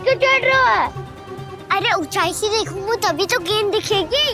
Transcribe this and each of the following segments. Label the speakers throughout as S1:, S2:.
S1: क्यों चढ़ रहा है? अरे ऊंचाई से देखूंगा तभी तो गेंद दिखेगी।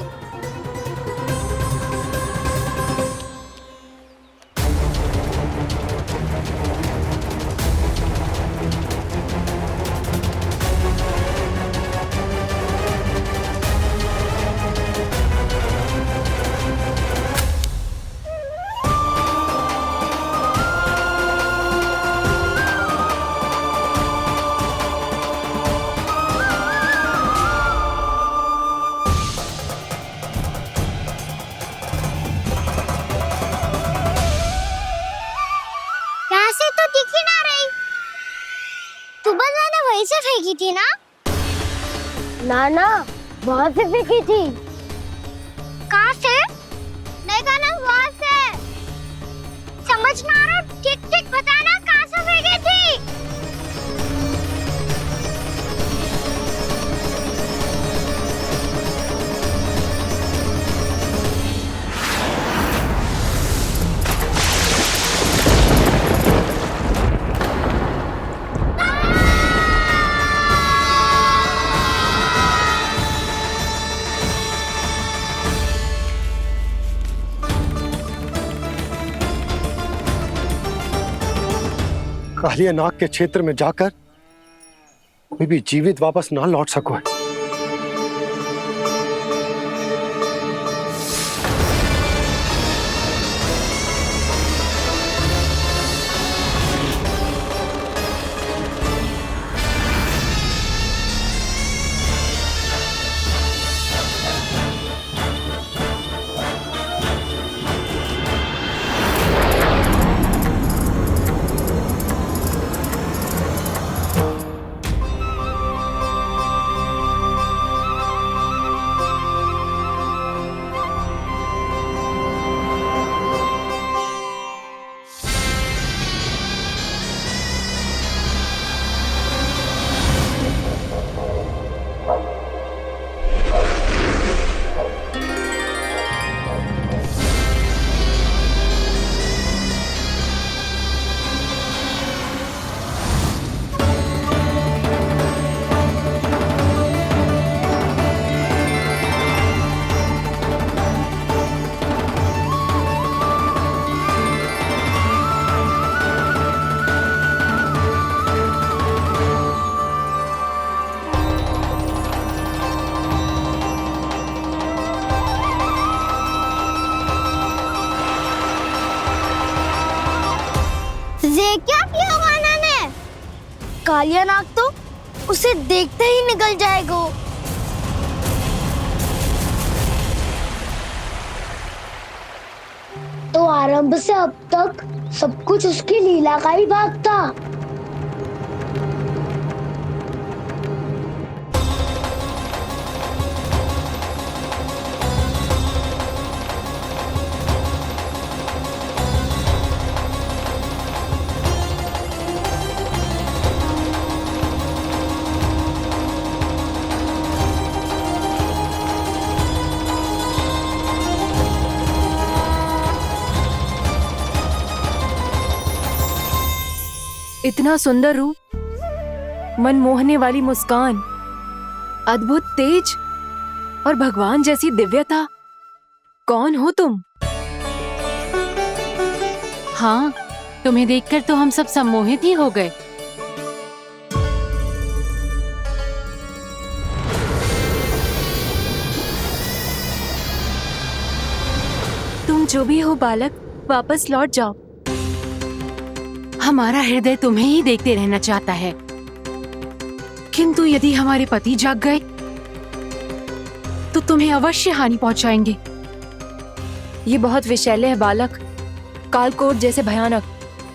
S1: वहीं से फेंकी थी ना? ना वहां से फेंकी थी। कहाँ से? मैं कहा ना वहां से। समझ ना आ रहा, ठीक ठीक बताना कहाँ से फेंकी थी?
S2: कालिया नाग के क्षेत्र में जाकर कोई भी जीवित वापस ना लौट सको। क्या किया वाना ने? कालिया नाग तो उसे देखते ही निकल जाएगा। तो आरंभ से अब तक सब कुछ उसकी लीला का ही भाग था।
S3: इतना सुंदर रूप, मन मोहने वाली मुस्कान, अद्भुत तेज और भगवान जैसी दिव्यता। कौन हो तुम?
S4: हाँ, तुम्हें देखकर तो हम सब सम्मोहित ही हो गए।
S3: तुम जो भी हो बालक, वापस लौट जाओ।
S4: हमारा हृदय तुम्हें ही देखते रहना चाहता है, किंतु यदि हमारे पति जाग गए तो तुम्हें अवश्य हानि पहुंचाएंगे।
S3: ये बहुत विषैले है बालक, कालकोट जैसे भयानक।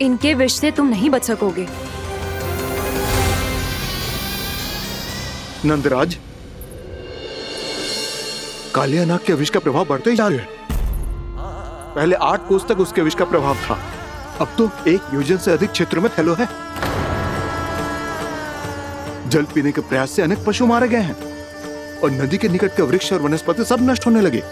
S3: इनके विष से तुम नहीं बच सकोगे।
S2: नंदराज, कालिया नाग के विष का प्रभाव बढ़ते ही जा रहा है। पहले 8 कोस तक उसके विष का प्रभाव था, अब तो 1 योजन से अधिक क्षेत्र में फैलो है। जल पीने के प्रयास से अनेक पशु मारे गए हैं और नदी के निकट के वृक्ष और वनस्पति सब नष्ट होने लगे।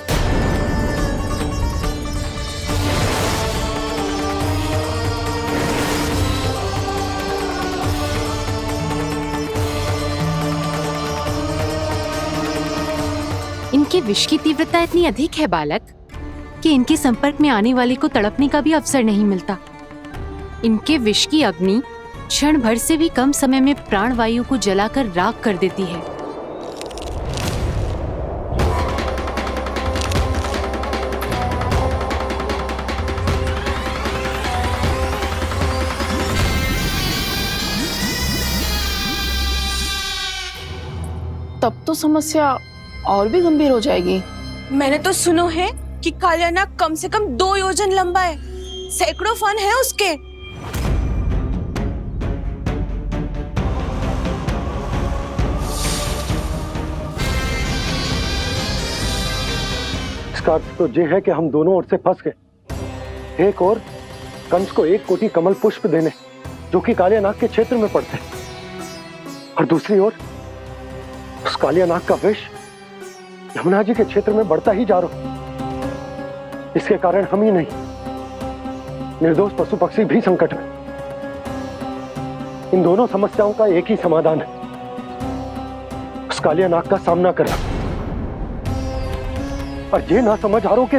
S4: इनके विष की तीव्रता इतनी अधिक है बालक कि इनके संपर्क में आने वाले को तड़पने का भी अवसर नहीं मिलता। इनके विष की अग्नि क्षण भर से भी कम समय में प्राण वायु को जलाकर राख कर देती है।
S5: तब तो समस्या और भी गंभीर हो जाएगी।
S6: मैंने तो सुनो है कि कालियानाग कम से कम 2 योजन लंबा है, सैकड़ों फन है उसके।
S7: इसका अर्थ तो ये है कि हम दोनों ओर से फंस गए। एक और कंस को 1 कोटि कमल पुष्प देने जो कि कालियानाग के क्षेत्र में पड़ते, और दूसरी ओर उस कालियानाग का विष यमुना जी के क्षेत्र में बढ़ता ही जा रहा। इसके कारण हम ही नहीं, निर्दोष पशु पक्षी भी संकट में। इन दोनों समस्याओं का एक ही समाधान है, उस कालियानाग का सामना करना। और ये ना समझ आ रहा कि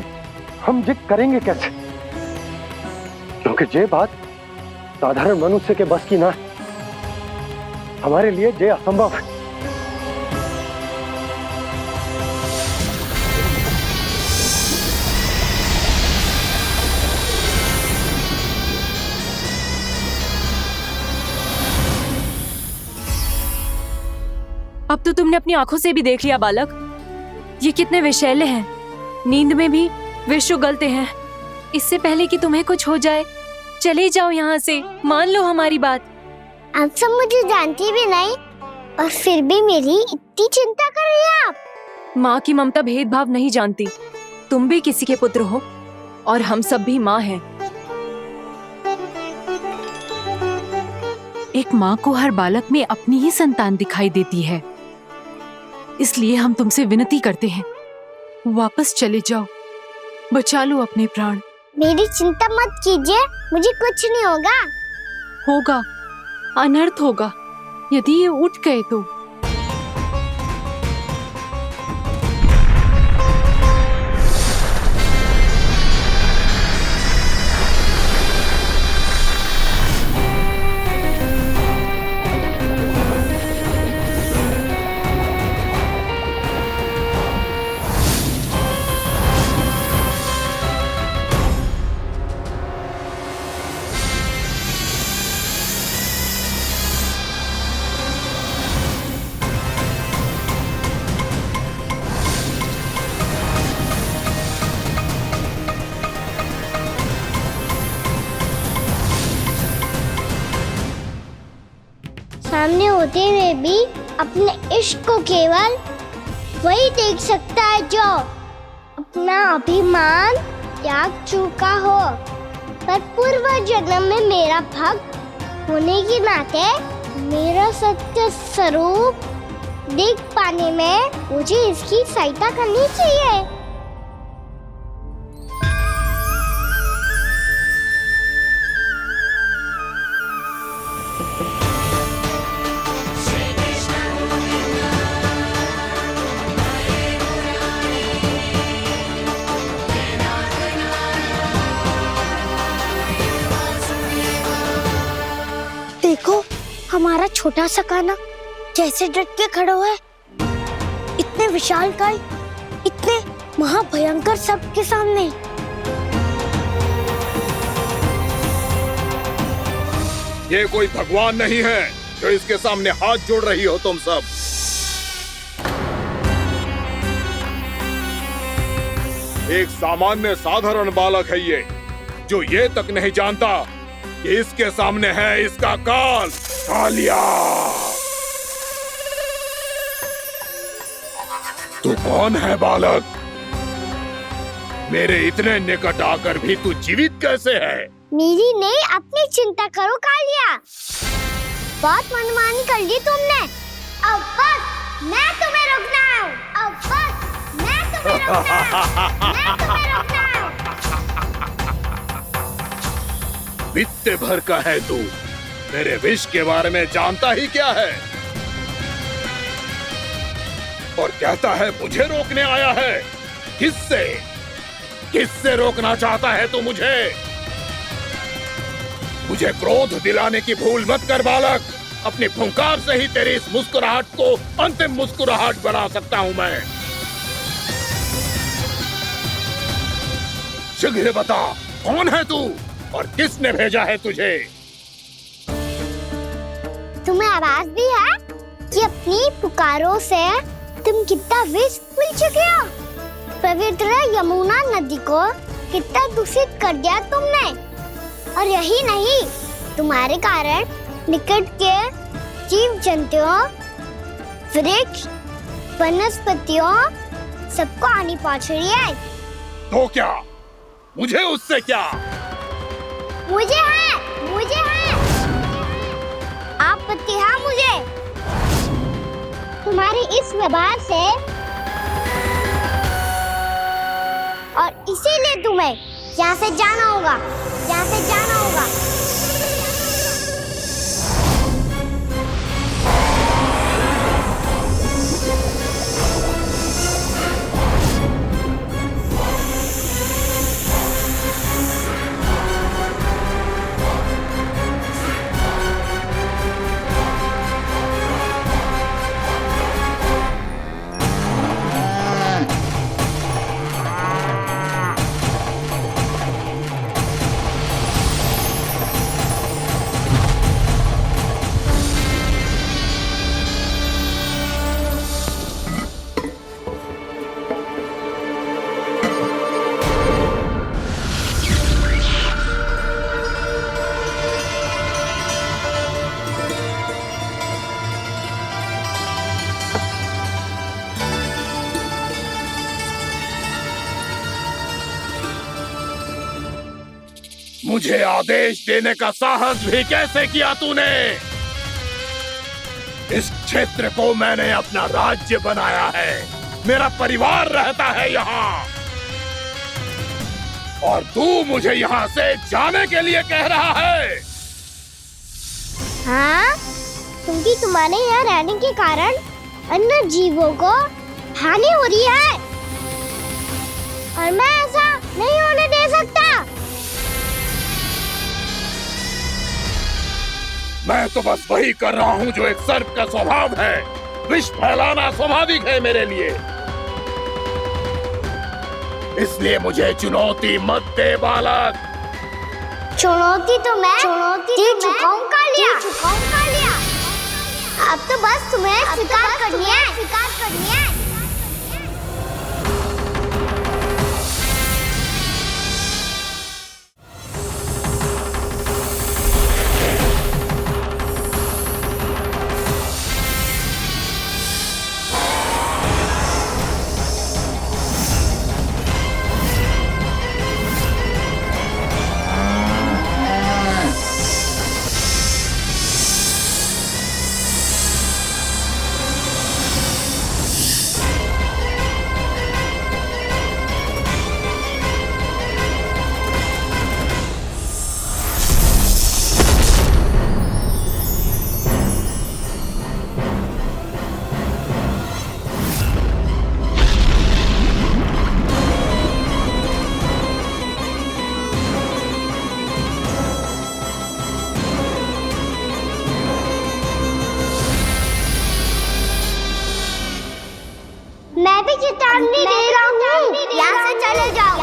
S7: हम ये करेंगे कैसे, क्योंकि ये बात साधारण मनुष्य के बस की ना है। हमारे लिए ये असंभव है।
S3: अब तो तुमने अपनी आंखों से भी देख लिया बालक, ये कितने विषैले हैं। नींद में भी विष उगलते हैं। इससे पहले कि तुम्हें कुछ हो जाए, चले जाओ यहाँ से, मान लो हमारी बात।
S1: आप सब मुझे जानती भी नहीं और फिर भी मेरी इतनी चिंता कर रही हैं आप।
S3: माँ की ममता भेदभाव नहीं जानती। तुम भी किसी के पुत्र हो और हम सब भी माँ हैं।
S4: एक माँ को हर बालक में अपनी ही संतान दिखाई देती है, इसलिए हम तुमसे विनती करते हैं, वापस चले जाओ, बचा लो अपने प्राण।
S1: मेरी चिंता मत कीजिए, मुझे कुछ नहीं होगा।
S4: होगा, अनर्थ होगा यदि ये उठ गए तो।
S1: सामने होते हुए भी अपने इश्क को केवल वही देख सकता है जो अपना अभिमान त्याग चुका हो। पर पूर्व जन्म में मेरा भक्त होने के नाते मेरा सत्य स्वरूप देख पाने में मुझे इसकी सहायता करनी चाहिए। देखो हमारा छोटा सा कान्हा कैसे डट के खड़ा हुआ है, इतने विशालकाय, इतने महाभयंकर सबके सामने।
S8: ये कोई भगवान नहीं है जो इसके सामने हाथ जोड़ रही हो तुम सब। एक सामान्य साधारण बालक है ये, जो ये तक नहीं जानता कि इसके सामने है इसका काल, कालिया। तू कौन है बालक? मेरे इतने निकट आकर भी तू जीवित कैसे है?
S1: मेरी नहीं, अपनी चिंता करो कालिया। बहुत मनमानी कर ली तुमने। अब बस मैं तुम्हें रोकना हूँ। अब बस मैं तुम्हें रोकना हूँ। मैं तुम्हें रोकना हूँ।
S8: बित्ते भर का है तू, मेरे विष के बारे में जानता ही क्या है? और कहता है मुझे रोकने आया है। किससे? किससे रोकना चाहता है तू मुझे? मुझे क्रोध दिलाने की भूल मत कर बालक। अपनी फुंकार से ही तेरी इस मुस्कुराहट को अंतिम मुस्कुराहट बना सकता हूं मैं। शीघ्र बता, कौन है तू और किसने भेजा है तुझे?
S1: तुम्हें आवाज भी है कि अपनी पुकारों से तुम कितना विष भूल चुके हो। पवित्र यमुना नदी को कितना दूषित कर दिया तुमने। और यही नहीं, तुम्हारे कारण निकट के जीव जंतुओं, वृक्ष, वनस्पतियों सबको हानि पहुंच रही है।
S8: तो क्या? मुझे उससे क्या?
S1: मुझे है आपत्ति है मुझे तुम्हारे इस व्यवहार से, और इसीलिए तुम्हें यहाँ से जाना होगा।
S8: मुझे आदेश देने का साहस भी कैसे किया तूने? इस क्षेत्र को मैंने अपना राज्य बनाया है। मेरा परिवार रहता है यहाँ, और तू मुझे यहाँ से जाने के लिए कह रहा है?
S1: हाँ, क्योंकि तुम्हारे यहाँ रहने के कारण अन्य जीवों को हानि हो रही है, और मैं ऐसा नहीं होने दे सकता।
S8: मैं तो बस वही कर रहा हूँ जो एक सर्प का स्वभाव है। विष फैलाना स्वाभाविक है मेरे लिए। इसलिए मुझे चुनौती मत दे बालक।
S1: चुनौती तो मैं दे चुका हूँ कालिया। अब तो बस तुम्हें स्वीकार करनी है। मैं भी चेतावनी दे रहा हूँ, यहाँ से चले जाओ।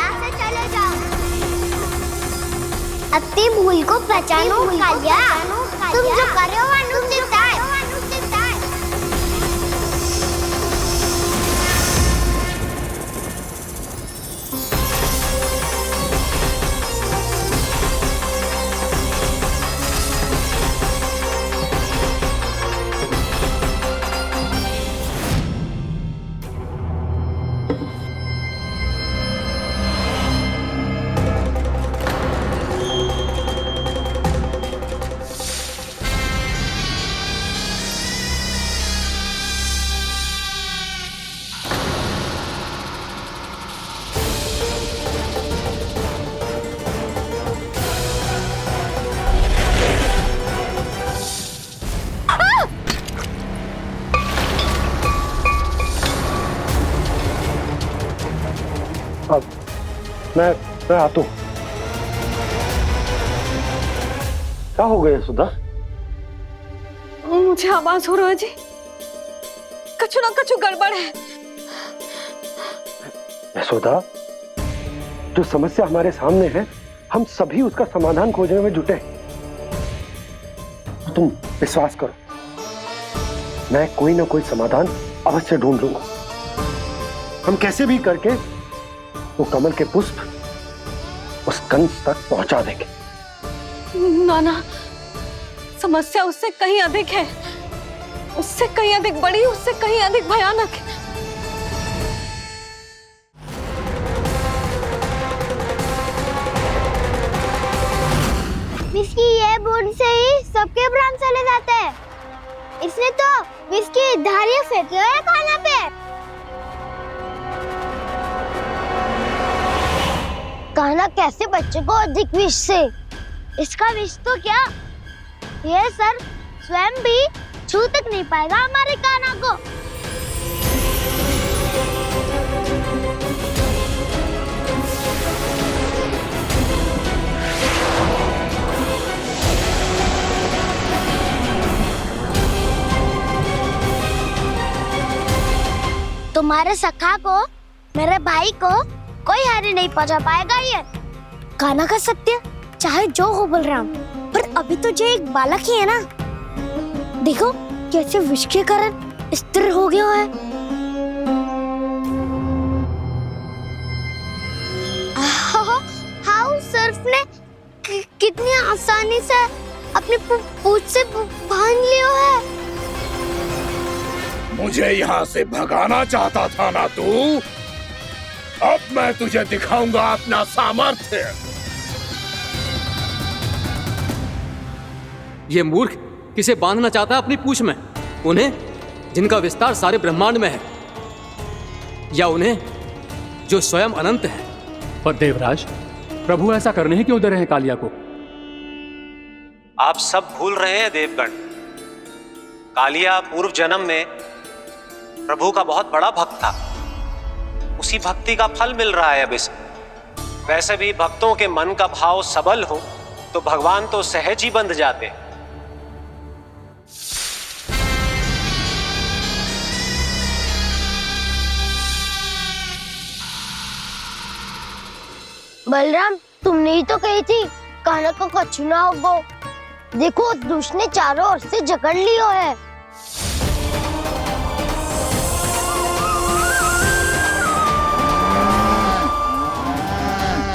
S1: अपनी भूल को पहचानो कालिया। तुम जो कर रहे हो अनुचित है।
S7: अब मैं आता हूँ। क्या हो गया सुधा?
S6: मुझे आवाज हो रहा है जी, कछु ना कछु गड़बड़ है।
S7: यशोदा, जो समस्या हमारे सामने है, हम सभी उसका समाधान खोजने में जुटे हैं। तुम विश्वास करो, मैं कोई ना कोई समाधान अवश्य ढूंढ लूंगा। हम कैसे भी करके वो कमल के पुष्प उस कंस तक पहुंचा देंगे।
S6: नाना, समस्या उससे कहीं अधिक है, उससे कहीं अधिक बड़ी, उससे कहीं अधिक भयानक है।
S1: विस्की ये बूंद से ही सबके प्राण चले जाते हैं। इसने तो विस्की धारियां फेंके हुए हैं खाना पे। कान्हा कैसे बच्चे को अधिक विष से? इसका विष तो क्या, ये सर स्वयं भी छू तक नहीं पाएगा हमारे कान्हा को। तुम्हारे सखा को, मेरे भाई को कोई हानि नहीं पहुंचा पाएगा। ये कान्हा का सत्य चाहे जो हो बलराम, पर अभी तो जो एक बालक ही है ना। देखो कैसे विष के कारण स्थिर हो गया है। हाउ सर्फ ने कितनी आसानी से अपनी पूंछ से बांध लिया है।
S8: मुझे यहाँ से भगाना चाहता था ना तू? अब मैं तुझे दिखाऊंगा अपना सामर्थ्य।
S9: ये मूर्ख किसे बांधना चाहता है अपनी पूंछ में? उन्हें जिनका विस्तार सारे ब्रह्मांड में है, या उन्हें जो स्वयं अनंत है?
S10: पर देवराज, प्रभु ऐसा करने ही क्यों दे रहे हैं कालिया को?
S11: आप सब भूल रहे हैं देवगण। कालिया पूर्व जन्म में प्रभु का बहुत बड़ा भक्त था। उसी भक्ति का फल मिल रहा है अब इसे। वैसे भी भक्तों के मन का भाव सबल हो तो भगवान तो सहज ही बंध जाते।
S1: बलराम, तुमने ही तो कही थी कान्हा को कछु ना होगो। देखो दुष्ट ने चारों ओर से जकड़ लियो है।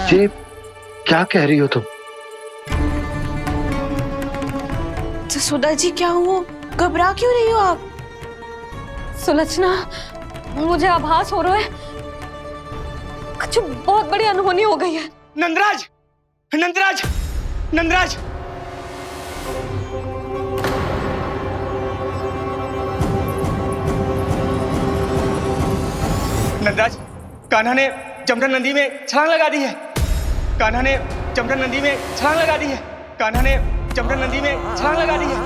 S7: ये क्या कह रही हो तुम?
S6: सुधा जी, क्या हुआ? घबरा क्यों रही हो आप? सुलक्षणा, मुझे आभास हो रहा है कुछ बहुत बड़ी अनहोनी हो गई है।
S12: नंदराज, नंदराज, नंदराज! नंदराज, कान्हा ने जमरा नदी में छलांग लगा दी है। कान्हा ने जमरा नदी में छलांग लगा दी है। कान्हा ने जमरा नदी में छलांग लगा दी है।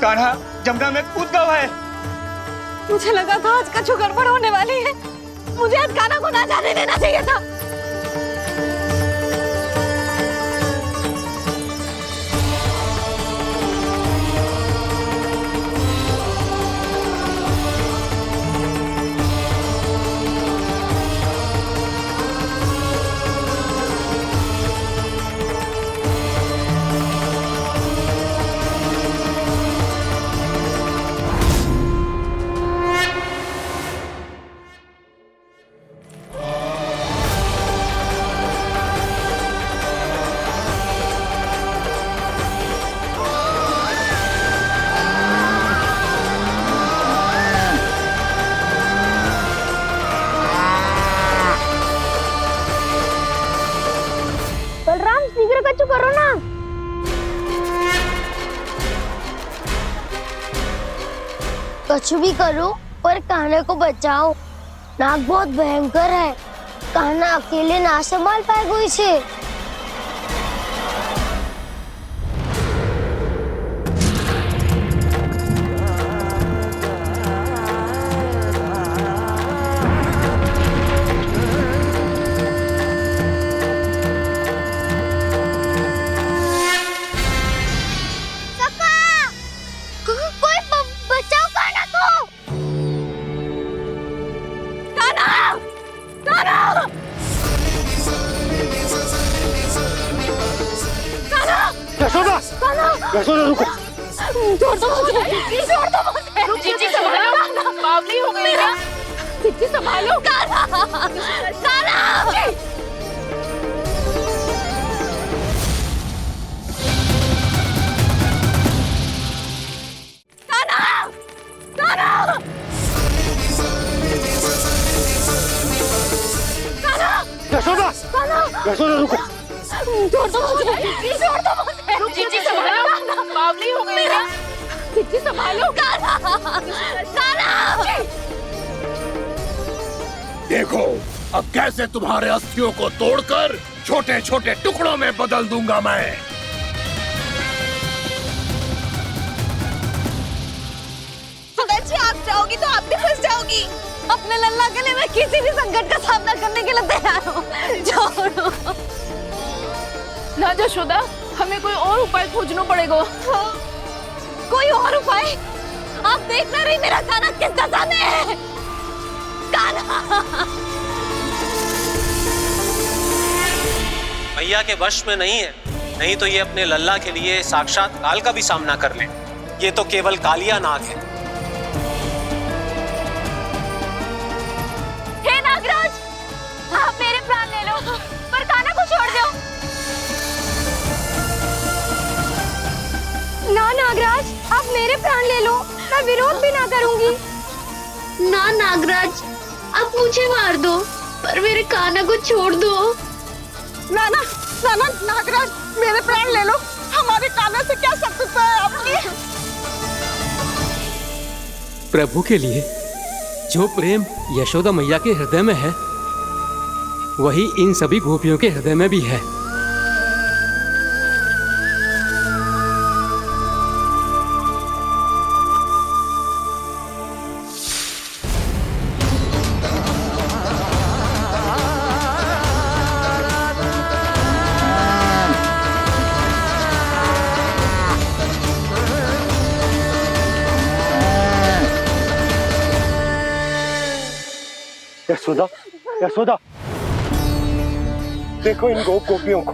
S12: कान्हा जमरा में कूद गया है।
S6: मुझे लगा था आज कछु गड़बड़ होने वाली है। मुझे आज कान्हा को ना जाने देना चाहिए था।
S1: बलराम, शीघ्र कछु करो ना। कछु भी करो पर कान्हा को बचाओ। नाग बहुत भयंकर है। कान्हा अकेले ना संभाल पाएगा इसे।
S7: यशोदा रुको।
S1: छोड़ दो मुझे, छोड़ दो मुझे।
S5: जीजी संभालो, बावली हो गई क्या? जीजी संभालो।
S1: कान्हा, कान्हा।
S7: यशोदा, यशोदा रुको।
S1: छोड़ दो मुझे, छोड़ दो मुझे।
S5: जीजी संभालो, बावली हो गई क्या? जीजी संभालो।
S8: देखो अब कैसे तुम्हारे अस्थियों को तोड़कर छोटे छोटे टुकड़ों में बदल दूंगा मैं।
S6: सुदाजी, आप जाओगी तो आप भी फंस जाओगी।
S1: अपने लल्ला के लिए मैं किसी भी संकट का सामना करने के लिए तैयार हूँ। छोड़ो।
S5: ना यशोदा, हमें कोई और उपाय खोजना पड़ेगा।
S1: कोई और उपाय? आप देख ना रही मेरा कान्हा किस दशा में है। कान्हा।
S11: मैया के वश में नहीं है, नहीं तो ये अपने लल्ला के लिए साक्षात काल का भी सामना कर ले। ये तो केवल कालिया नाग है।
S1: हे नागराज, आप मेरे प्राण ले लो, पर कान्हा को छोड़ दो। ना नागराज, आप मेरे प्राण ले लो, मैं विरोध भी ना करूंगी। ना नागराज, आप मुझे मार दो, पर मेरे कान्हा को छोड़ दो।
S6: ना ना ना ना नागराज, मेरे प्राण ले लो। हमारे कान्हा से क्या शत्रुता है आपकी?
S9: प्रभु के लिए जो प्रेम यशोदा मैया के हृदय में है, वही इन सभी गोपियों के हृदय में भी है।
S7: यशोदा, यशोदा, देखो इन गोप गोपियों को,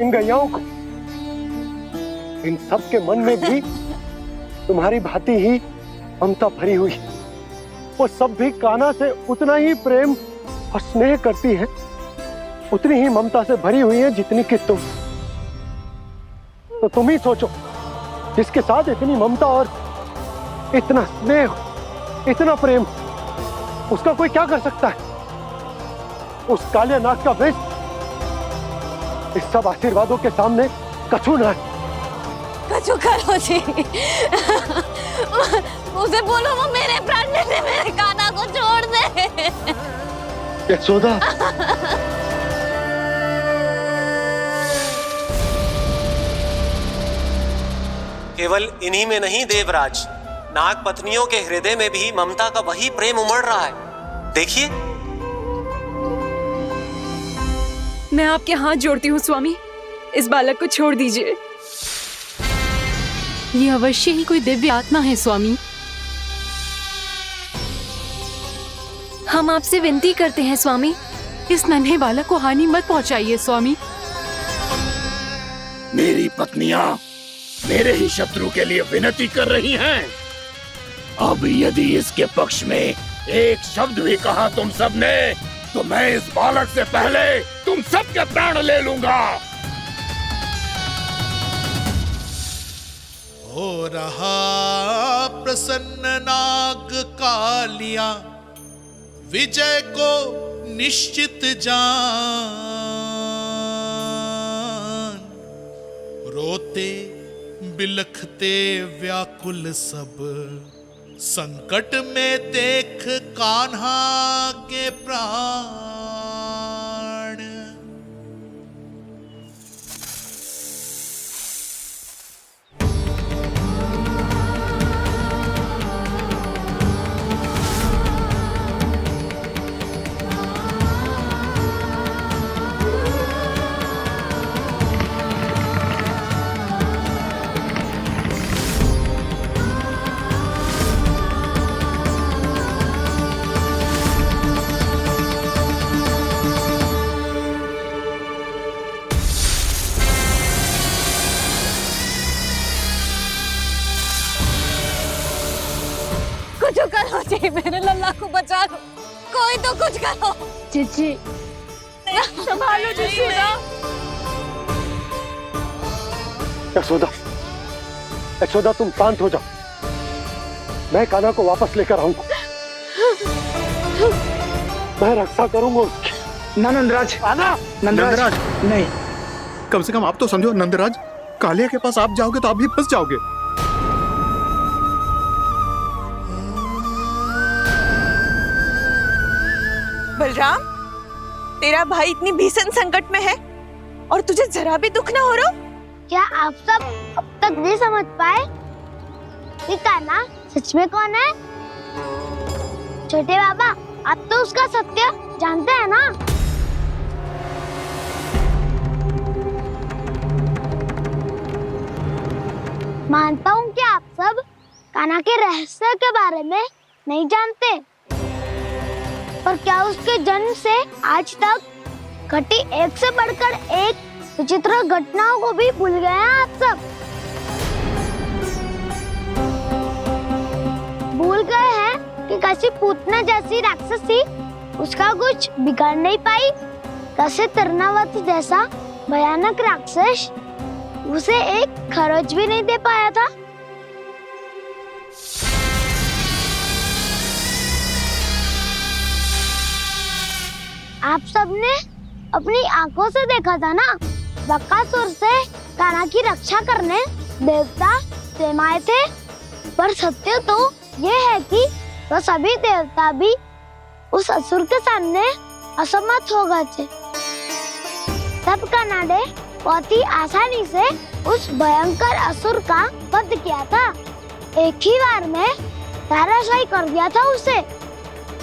S7: इन गैयाओं को। इन सब के मन में भी तुम्हारी भांति ही ममता भरी हुई। वो सब भी कान्हा से उतना ही प्रेम और स्नेह करती हैं, उतनी ही ममता से भरी हुई हैं जितनी कि तुम। तो तुम ही सोचो, जिसके साथ इतनी ममता और इतना स्नेह, इतना प्रेम, उसका कोई क्या कर सकता है? उस कालिया नाग का वेश इस सब आशीर्वादों के सामने कछु ना है।
S1: कछु करो जी। उसे बोलो वो मेरे प्राण ले ले, मेरे कान्हा को छोड़ दे।
S7: यशोदा,
S11: केवल इन्हीं में नहीं देवराज, नाग पत्नियों के हृदय में भी ममता का वही प्रेम उमड़ रहा है। देखिए।
S3: मैं आपके हाथ जोड़ती हूँ स्वामी, इस बालक को छोड़ दीजिए।
S4: ये अवश्य ही कोई दिव्य आत्मा है स्वामी।
S3: हम आपसे विनती करते हैं स्वामी,
S4: इस नन्हे बालक को हानि मत पहुंचाइए स्वामी।
S8: मेरी पत्नियां मेरे ही शत्रु के लिए विनती कर रही हैं। अब यदि इसके पक्ष में एक शब्द भी कहा तुम सबने, तो मैं इस बालक से पहले तुम सबके प्राण ले लूंगा।
S13: हो रहा प्रसन्न नाग कालिया, विजय को निश्चित जान। रोते बिलखते व्याकुल सब, संकट में देख कान्हा के प्राण।
S6: बचाओ, कोई तो कुछ करो।
S1: जीजी
S6: संभालो जसोदा।
S7: यशोदा, यशोदा तुम शांत हो जाओ, मैं कान्हा को वापस लेकर आऊंगा, मैं रक्षा करूंगा उसकी।
S12: ना नंदराज,
S2: नंदराज
S12: नहीं।
S2: कम से कम आप तो समझो नंदराज, कालिया के पास आप जाओगे तो आप भी फंस जाओगे।
S6: बलराम, तेरा भाई इतनी भीषण संकट में है और तुझे जरा भी दुख ना हो रहा?
S1: क्या आप सब अब तक नहीं समझ पाए कि कान्हा सच में कौन है? छोटे बाबा, आप तो उसका सत्य जानते हैं ना? मानता हूँ कि आप सब कान्हा के रहस्य के बारे में नहीं जानते, पर क्या उसके जन्म से आज तक घटी एक से बढ़कर एक विचित्र घटनाओं को भी भूल गए हैं आप सब? भूल गए हैं कि कैसी पूतना जैसी राक्षसी उसका कुछ बिगाड़ नहीं पाई, कैसे तरनावत जैसा भयानक राक्षस उसे एक खरोच भी नहीं दे पाया था। आप सबने अपनी आंखों से देखा था ना, बकासुर से कान्हा की रक्षा करने देवता स्वयं आए थे, पर सत्य तो ये है कि वो सभी देवता भी उस असुर के सामने असमर्थ हो गए थे। तब कान्हा ने बहुत ही आसानी से उस भयंकर असुर का वध किया था, एक ही बार में धराशायी कर दिया था उसे।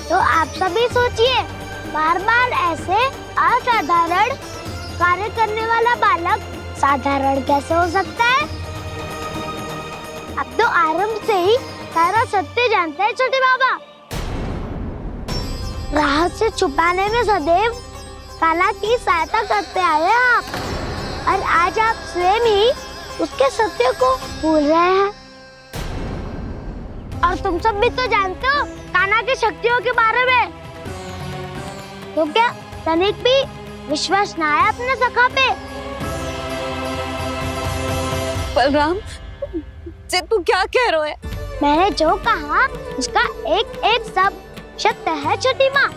S1: तो आप सभी सोचिए, बार बार ऐसे असाधारण कार्य करने वाला बालक साधारण कैसे हो सकता है? अब तो आरंभ से ही सारा सत्य जानते हैं छोटे बाबा। रहस्य छुपाने में सदैव काला की सहायता करते आए आप, और आज आप स्वयं ही उसके सत्य को भूल रहे हैं। और तुम सब भी तो जानते हो कान्हा की शक्तियों के बारे में, तो क्या तनिक भी विश्वास ना है अपने सखा पे?
S6: बलराम, जे तू क्या कह रहा है?
S1: मैंने जो कहा उसका एक एक शब्द सत्य है छोटी माँ।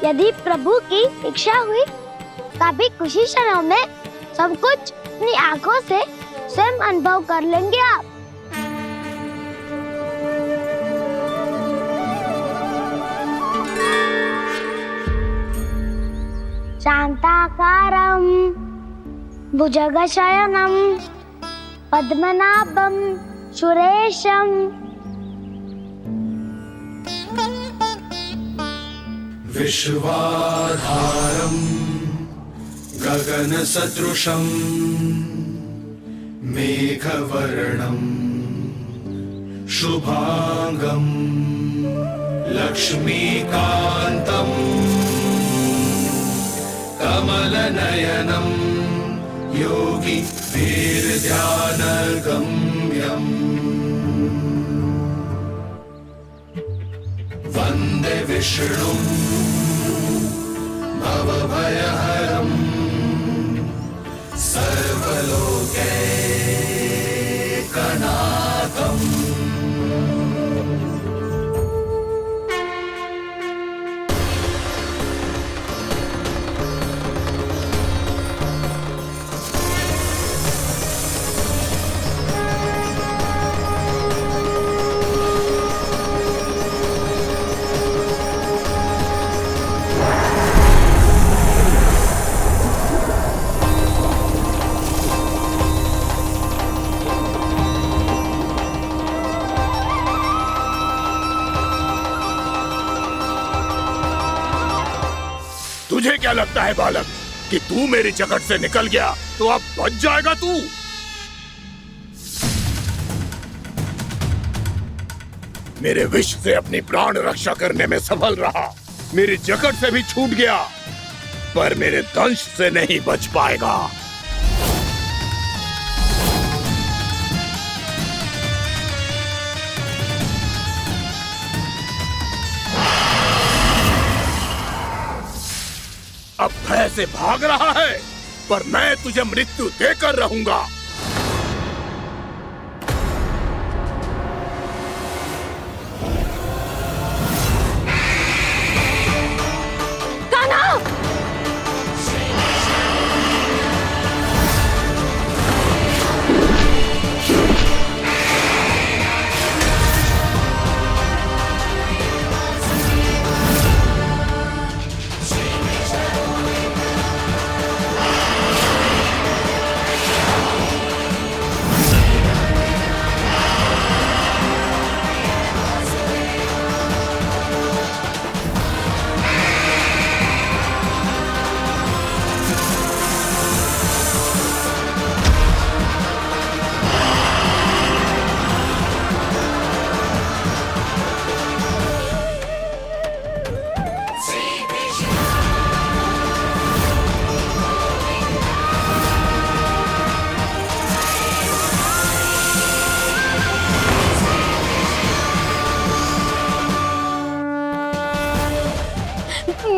S1: यदि प्रभु की इच्छा हुई तभी कुछ ही क्षणों में सब कुछ अपनी आंखों से स्वयं अनुभव कर लेंगे आप। शांताकारं भुजगशयनं पद्मनाभं सुरेशं
S13: विश्वाधारं गगनसदृशं मेघवर्णं शुभांगं लक्ष्मीकान्तं कमलनयनं योगी वीरध्यानगम्यं वन्दे विष्णुं भवभयहरं सर्वलोकैकनाथम्।
S8: तुझे क्या लगता है बालक कि तू मेरी जकड़ से निकल गया तो अब बच जाएगा तू? मेरे विष से अपनी प्राण रक्षा करने में सफल रहा, मेरी जकड़ से भी छूट गया, पर मेरे दंश से नहीं बच पाएगा। अब भय से भाग रहा है, पर मैं तुझे मृत्यु देकर रहूंगा।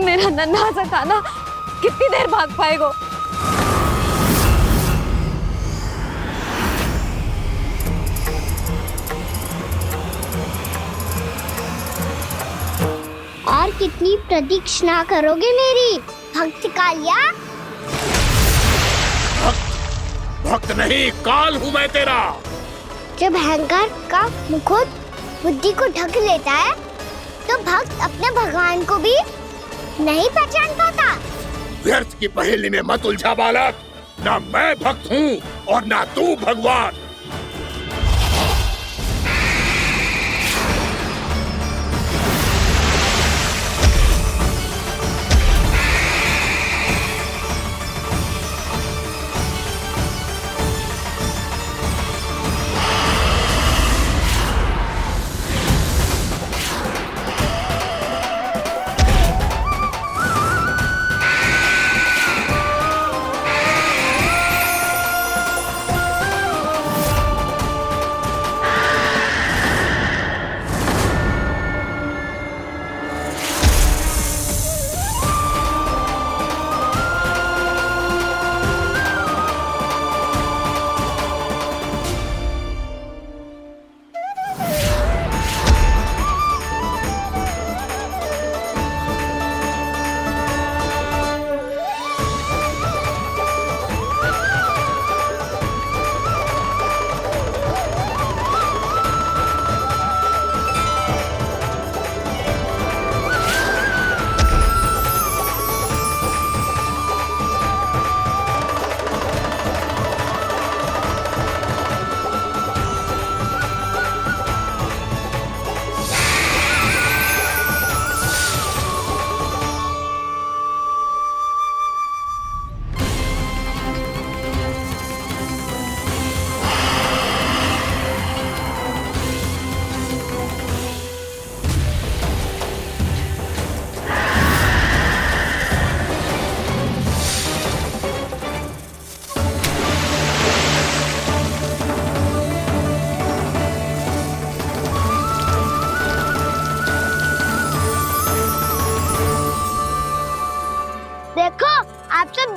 S6: मेरा नन्हा सा कान्हा कितनी देर भाग पाएगा?
S1: और कितनी प्रतीक्षा करोगे मेरी भक्त कालिया?
S8: भक्त नहीं, काल हूँ मैं तेरा।
S1: जब अहंकार का मुकुट बुद्धि को ढक लेता है तो भक्त अपने भगवान को भी नहीं पहचान पाता।
S8: व्यर्थ की पहेली में मत उलझा बालक। ना मैं भक्त हूँ और ना तू भगवान।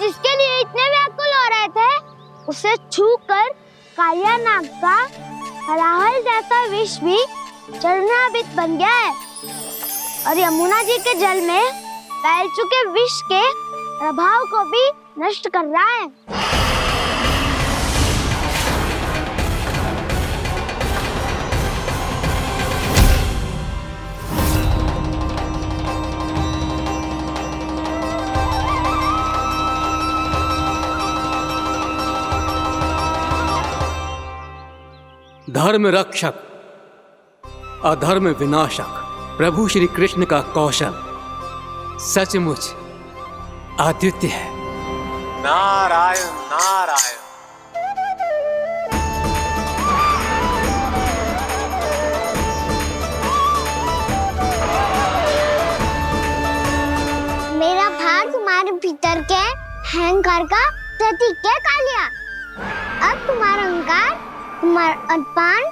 S1: जिसके लिए इतने व्याकुल हो रहे थे, उसे छूकर कालिया नाग का हलाहल जैसा विष भी चरणामृत बन गया है और यमुना जी के जल में फैल चुके विष के प्रभाव को भी नष्ट कर रहा है।
S9: धर्म रक्षक अधर्म विनाशक प्रभु श्री कृष्ण का कौशल सचमुच अद्वितीय है।
S11: नारायण नारायण।
S1: मेरा भार तुम्हारे भीतर के अहंकार का प्रतीक है कालिया। अब तुम्हारा अहंकार, तुम्हारा अनपान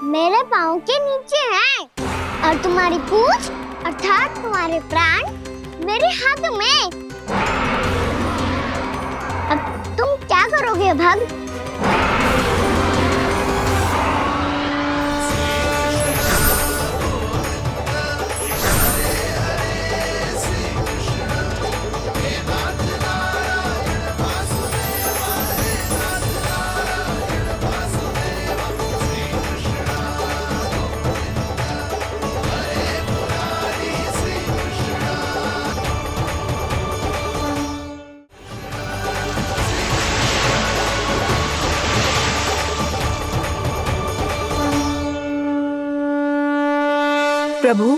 S1: मेरे पाँव के नीचे है और तुम्हारी पूंछ अर्थात तुम्हारे प्राण मेरे हाथ में। जाओगे भक्त?
S3: प्रभु,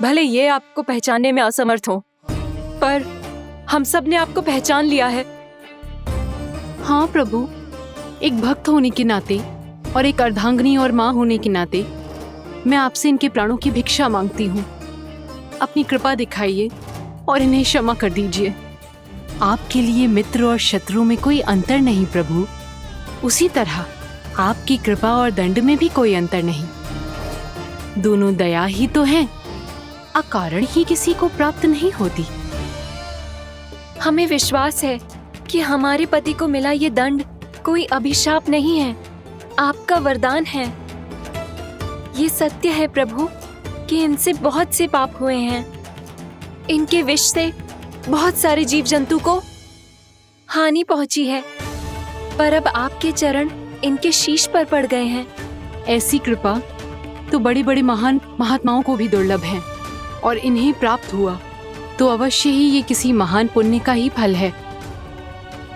S3: भले ये आपको पहचानने में असमर्थ हो, पर हम सब ने आपको पहचान लिया है।
S4: हाँ प्रभु, एक भक्त होने के नाते और एक अर्धांगिनी और माँ होने के नाते मैं आपसे इनके प्राणों की भिक्षा मांगती हूँ। अपनी कृपा दिखाइए और इन्हें क्षमा कर दीजिए। आपके लिए मित्र और शत्रु में कोई अंतर नहीं प्रभु। उसी तरह आपकी कृपा और दंड में भी कोई अंतर नहीं। दोनों दया ही तो हैं, अकारण ही किसी को प्राप्त नहीं होती।
S3: हमें विश्वास है कि हमारे पति को मिला ये दंड कोई अभिशाप नहीं है, आपका वरदान है। ये सत्य है प्रभु कि इनसे बहुत से पाप हुए हैं। इनके विष से बहुत सारे जीव जंतु को हानि पहुंची है, पर अब आपके चरण इनके शीश पर पड़ गए हैं।
S4: ऐसी कृपा तो बड़े बड़े महान महात्माओं को भी दुर्लभ है, और इन्हें प्राप्त हुआ तो अवश्य ही ये किसी महान पुण्य का ही फल है।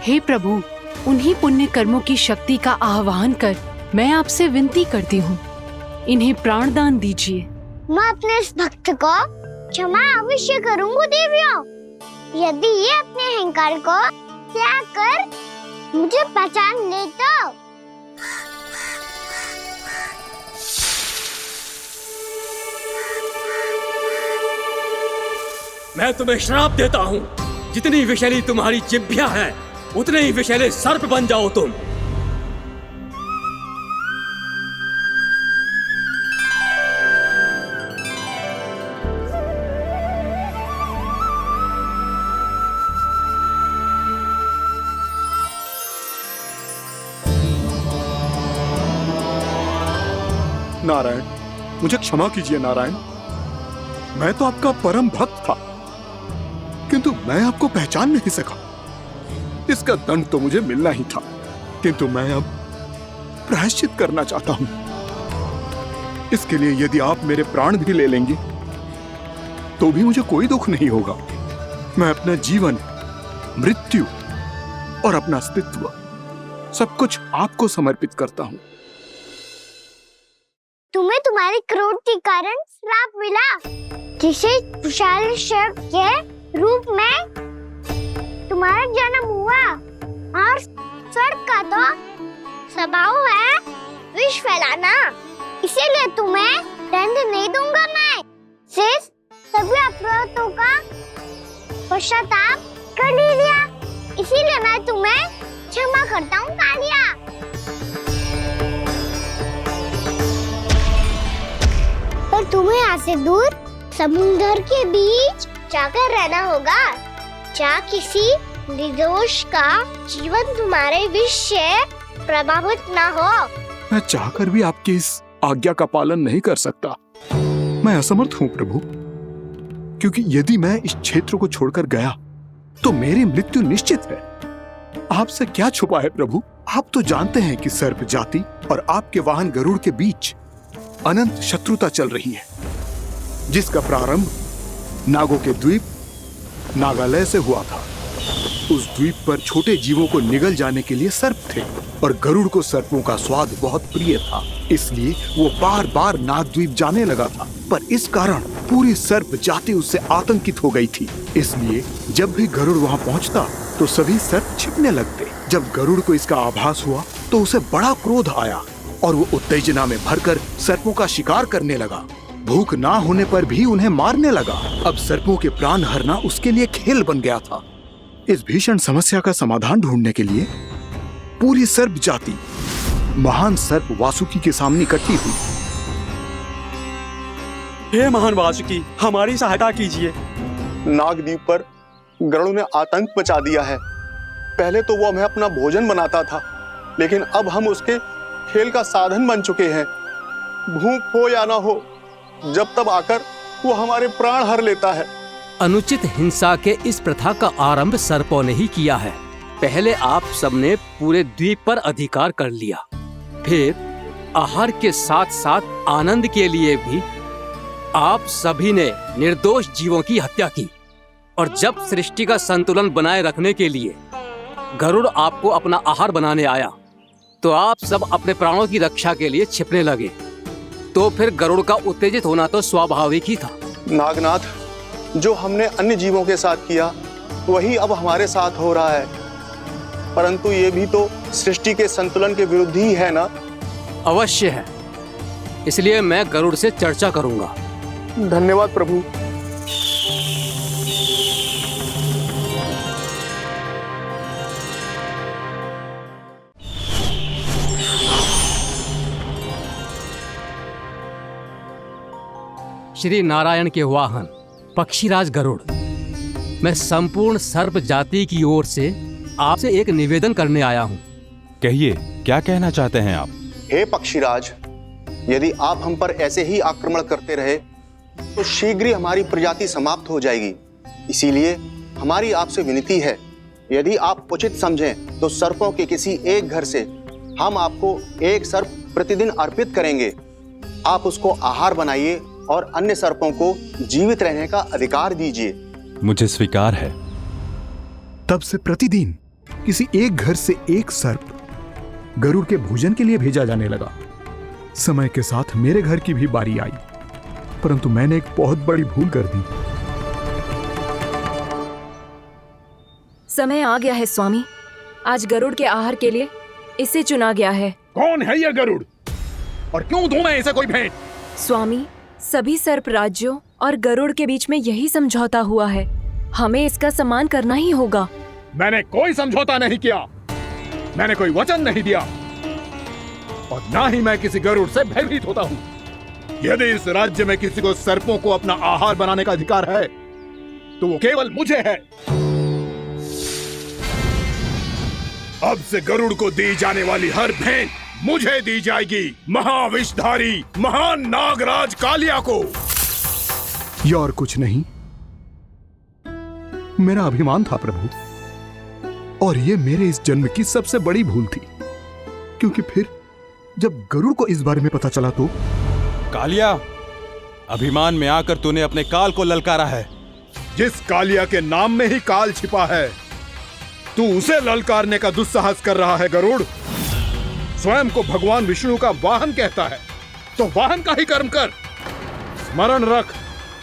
S4: हे प्रभु, उन्हीं पुण्य कर्मों की शक्ति का आह्वान कर मैं आपसे विनती करती हूँ, इन्हें प्राणदान दीजिए।
S1: मैं अपने इस भक्त को क्षमा अवश्य करूंगी देवियों, यदि ये अपने अहंकार को त्याग कर मुझे पहचान ले तो।
S9: मैं तुम्हें श्राप देता हूँ, जितनी विषैली तुम्हारी जिह्वा है उतने ही विषैले सर्प बन जाओ तुम।
S2: नारायण, मुझे क्षमा कीजिए नारायण। मैं तो आपका परम भक्त था, किंतु मैं आपको पहचान नहीं सका। इसका दंड तो मुझे मिलना ही था, किंतु मैं अब प्रायश्चित करना चाहता हूं। इसके लिए यदि आप मेरे प्राण भी ले लेंगे तो भी मुझे कोई दुख नहीं होगा। मैं अपना जीवन, मृत्यु और अपना अस्तित्व सब कुछ आपको समर्पित करता हूं।
S1: तुम्हें तुम्हारे क्रोध के कारण श्राप मिला, जिसे विशाल सर्प के रूप में तुम्हारा जन्म हुआ, और सर्प का तो स्वभाव है विष फैलाना। इसीलिए तुम्हें दंड नहीं दूंगा मैं। सिर्फ सभी अपराधों का पश्चाताप कर लिया, इसीलिए मैं तुम्हें क्षमा करता हूँ कालिया। पर तुम्हें यहाँ से दूर समुद्र के बीच जाकर रहना होगा, जहाँ किसी निर्दोष का जीवन तुम्हारे विष से प्रभावित ना हो।
S2: मैं चाहकर भी आपकी इस आज्ञा का पालन नहीं कर सकता। मैं असमर्थ हूँ प्रभु, क्योंकि यदि मैं इस क्षेत्र को छोड़कर गया तो मेरी मृत्यु निश्चित है। आपसे क्या छुपा है प्रभु? आप तो जानते हैं कि सर्प जाति और आपके वाहन गरुड़ के बीच अनंत शत्रुता चल रही है, जिसका प्रारंभ नागों के द्वीप नागालय से हुआ था। उस द्वीप पर छोटे जीवों को निगल जाने के लिए सर्प थे, और गरुड़ को सर्पों का स्वाद बहुत प्रिय था, इसलिए वो बार बार नागद्वीप जाने लगा था। पर इस कारण पूरी सर्प जाति उससे आतंकित हो गई थी। इसलिए जब भी गरुड़ वहां पहुंचता तो सभी सर्प छिपने लगते। जब गरुड़ को इसका आभास हुआ तो उसे बड़ा क्रोध आया, और वो उत्तेजना में भरकर सर्पों का शिकार करने लगा। भूख ना होने पर भी उन्हें मारने लगा। अब सर्पों के प्राण हरना उसके लिए खेल बन गया था। इस भीषण समस्या का समाधान ढूंढने के लिए पूरी सर्प जाति महान सर्प वासुकी के सामने इकट्ठी हुई।
S14: हे महान वासुकी, हमारी सहायता कीजिए।
S15: नागद्वीप पर गरुड़ ने आतंक मचा दिया है। पहले तो वो हमें अपना भोजन बनाता था, लेकिन अब हम उसके खेल का साधन बन चुके हैं। भूख हो या ना हो, जब तब आकर वो हमारे प्राण हर लेता है।
S9: अनुचित हिंसा के इस प्रथा का आरंभ सर्पों ने ही किया है। पहले आप सबने पूरे द्वीप पर अधिकार कर लिया, फिर आहार के साथ साथ आनंद के लिए भी आप सभी ने निर्दोष जीवों की हत्या की। और जब सृष्टि का संतुलन बनाए रखने के लिए गरुड़ आपको अपना आहार बनाने आया, तो आप सब अपने प्राणों की रक्षा के लिए छिपने लगे। तो फिर गरुड़ का उत्तेजित होना तो स्वाभाविक ही था।
S15: नागनाथ, जो हमने अन्य जीवों के साथ किया वही अब हमारे साथ हो रहा है, परंतु ये भी तो सृष्टि के संतुलन के विरुद्ध ही है ना?
S9: अवश्य है, इसलिए मैं गरुड़ से चर्चा करूंगा।
S15: धन्यवाद प्रभु।
S9: श्री नारायण के वाहन पक्षीराज गरुड़, मैं संपूर्ण सर्प जाति की ओर से आपसे एक निवेदन करने आया हूँ।
S16: कहिए, क्या कहना चाहते हैं आप?
S15: हे पक्षीराज, यदि आप हम पर ऐसे ही आक्रमण करते रहे तो शीघ्र ही हमारी प्रजाति समाप्त हो जाएगी। इसीलिए हमारी आपसे विनती है, यदि आप उचित समझें तो सर्पों के किसी एक घर से हम आपको एक सर्प प्रतिदिन अर्पित करेंगे। आप उसको आहार बनाइए और अन्य सर्पों को जीवित रहने का अधिकार दीजिए।
S16: मुझे स्वीकार है।
S2: तब से प्रतिदिन किसी एक घर से एक सर्प गरुड़ के भोजन के लिए भेजा जाने लगा। समय के साथ मेरे घर की भी बारी आई, परंतु मैंने एक बहुत बड़ी भूल कर दी।
S3: समय आ गया है स्वामी, आज गरुड़ के आहार के लिए इसे चुना गया है।
S8: कौन है यह गरुड़ और क्यों दूं मैं इसे कोई भेंट?
S3: स्वामी, सभी सर्प राज्यों और गरुड़ के बीच में यही समझौता हुआ है, हमें इसका सम्मान करना ही होगा।
S8: मैंने कोई समझौता नहीं किया, मैंने कोई वचन नहीं दिया और ना ही मैं किसी गरुड़ से भयभीत होता हूँ। यदि इस राज्य में किसी को सर्पों को अपना आहार बनाने का अधिकार है तो वो केवल मुझे है। अब से गरुड़ को दी जाने वाली हर भेंट मुझे दी जाएगी, महाविषधारी महान नागराज कालिया को।
S2: यह और कुछ नहीं, मेरा अभिमान था प्रभु, और यह मेरे इस जन्म की सबसे बड़ी भूल थी, क्योंकि फिर जब गरुड़ को इस बारे में पता चला तो।
S16: कालिया, अभिमान में आकर तूने अपने काल को ललकारा है।
S8: जिस कालिया के नाम में ही काल छिपा है, तू उसे ललकारने का दुस्साहस कर रहा है गरुड़। स्वयं को भगवान विष्णु का वाहन कहता है तो वाहन का ही कर्म कर। स्मरण रख,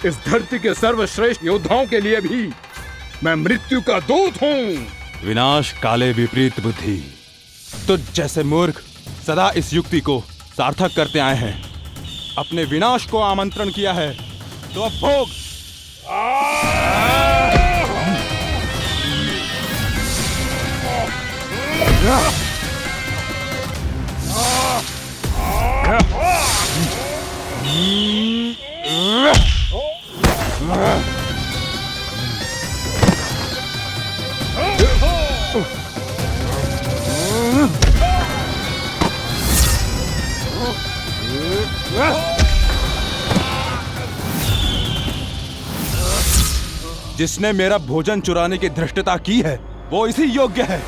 S8: इस धरती के सर्वश्रेष्ठ योद्धाओं के लिए भी मैं मृत्यु का दूत हूँ।
S16: विनाश काले विपरीत बुद्धि। तो जैसे मूर्ख सदा इस युक्ति को सार्थक करते आए हैं, अपने विनाश को आमंत्रण किया है तो अब भोग। जिसने मेरा भोजन चुराने की धृष्टता की है वो इसी योग्य है।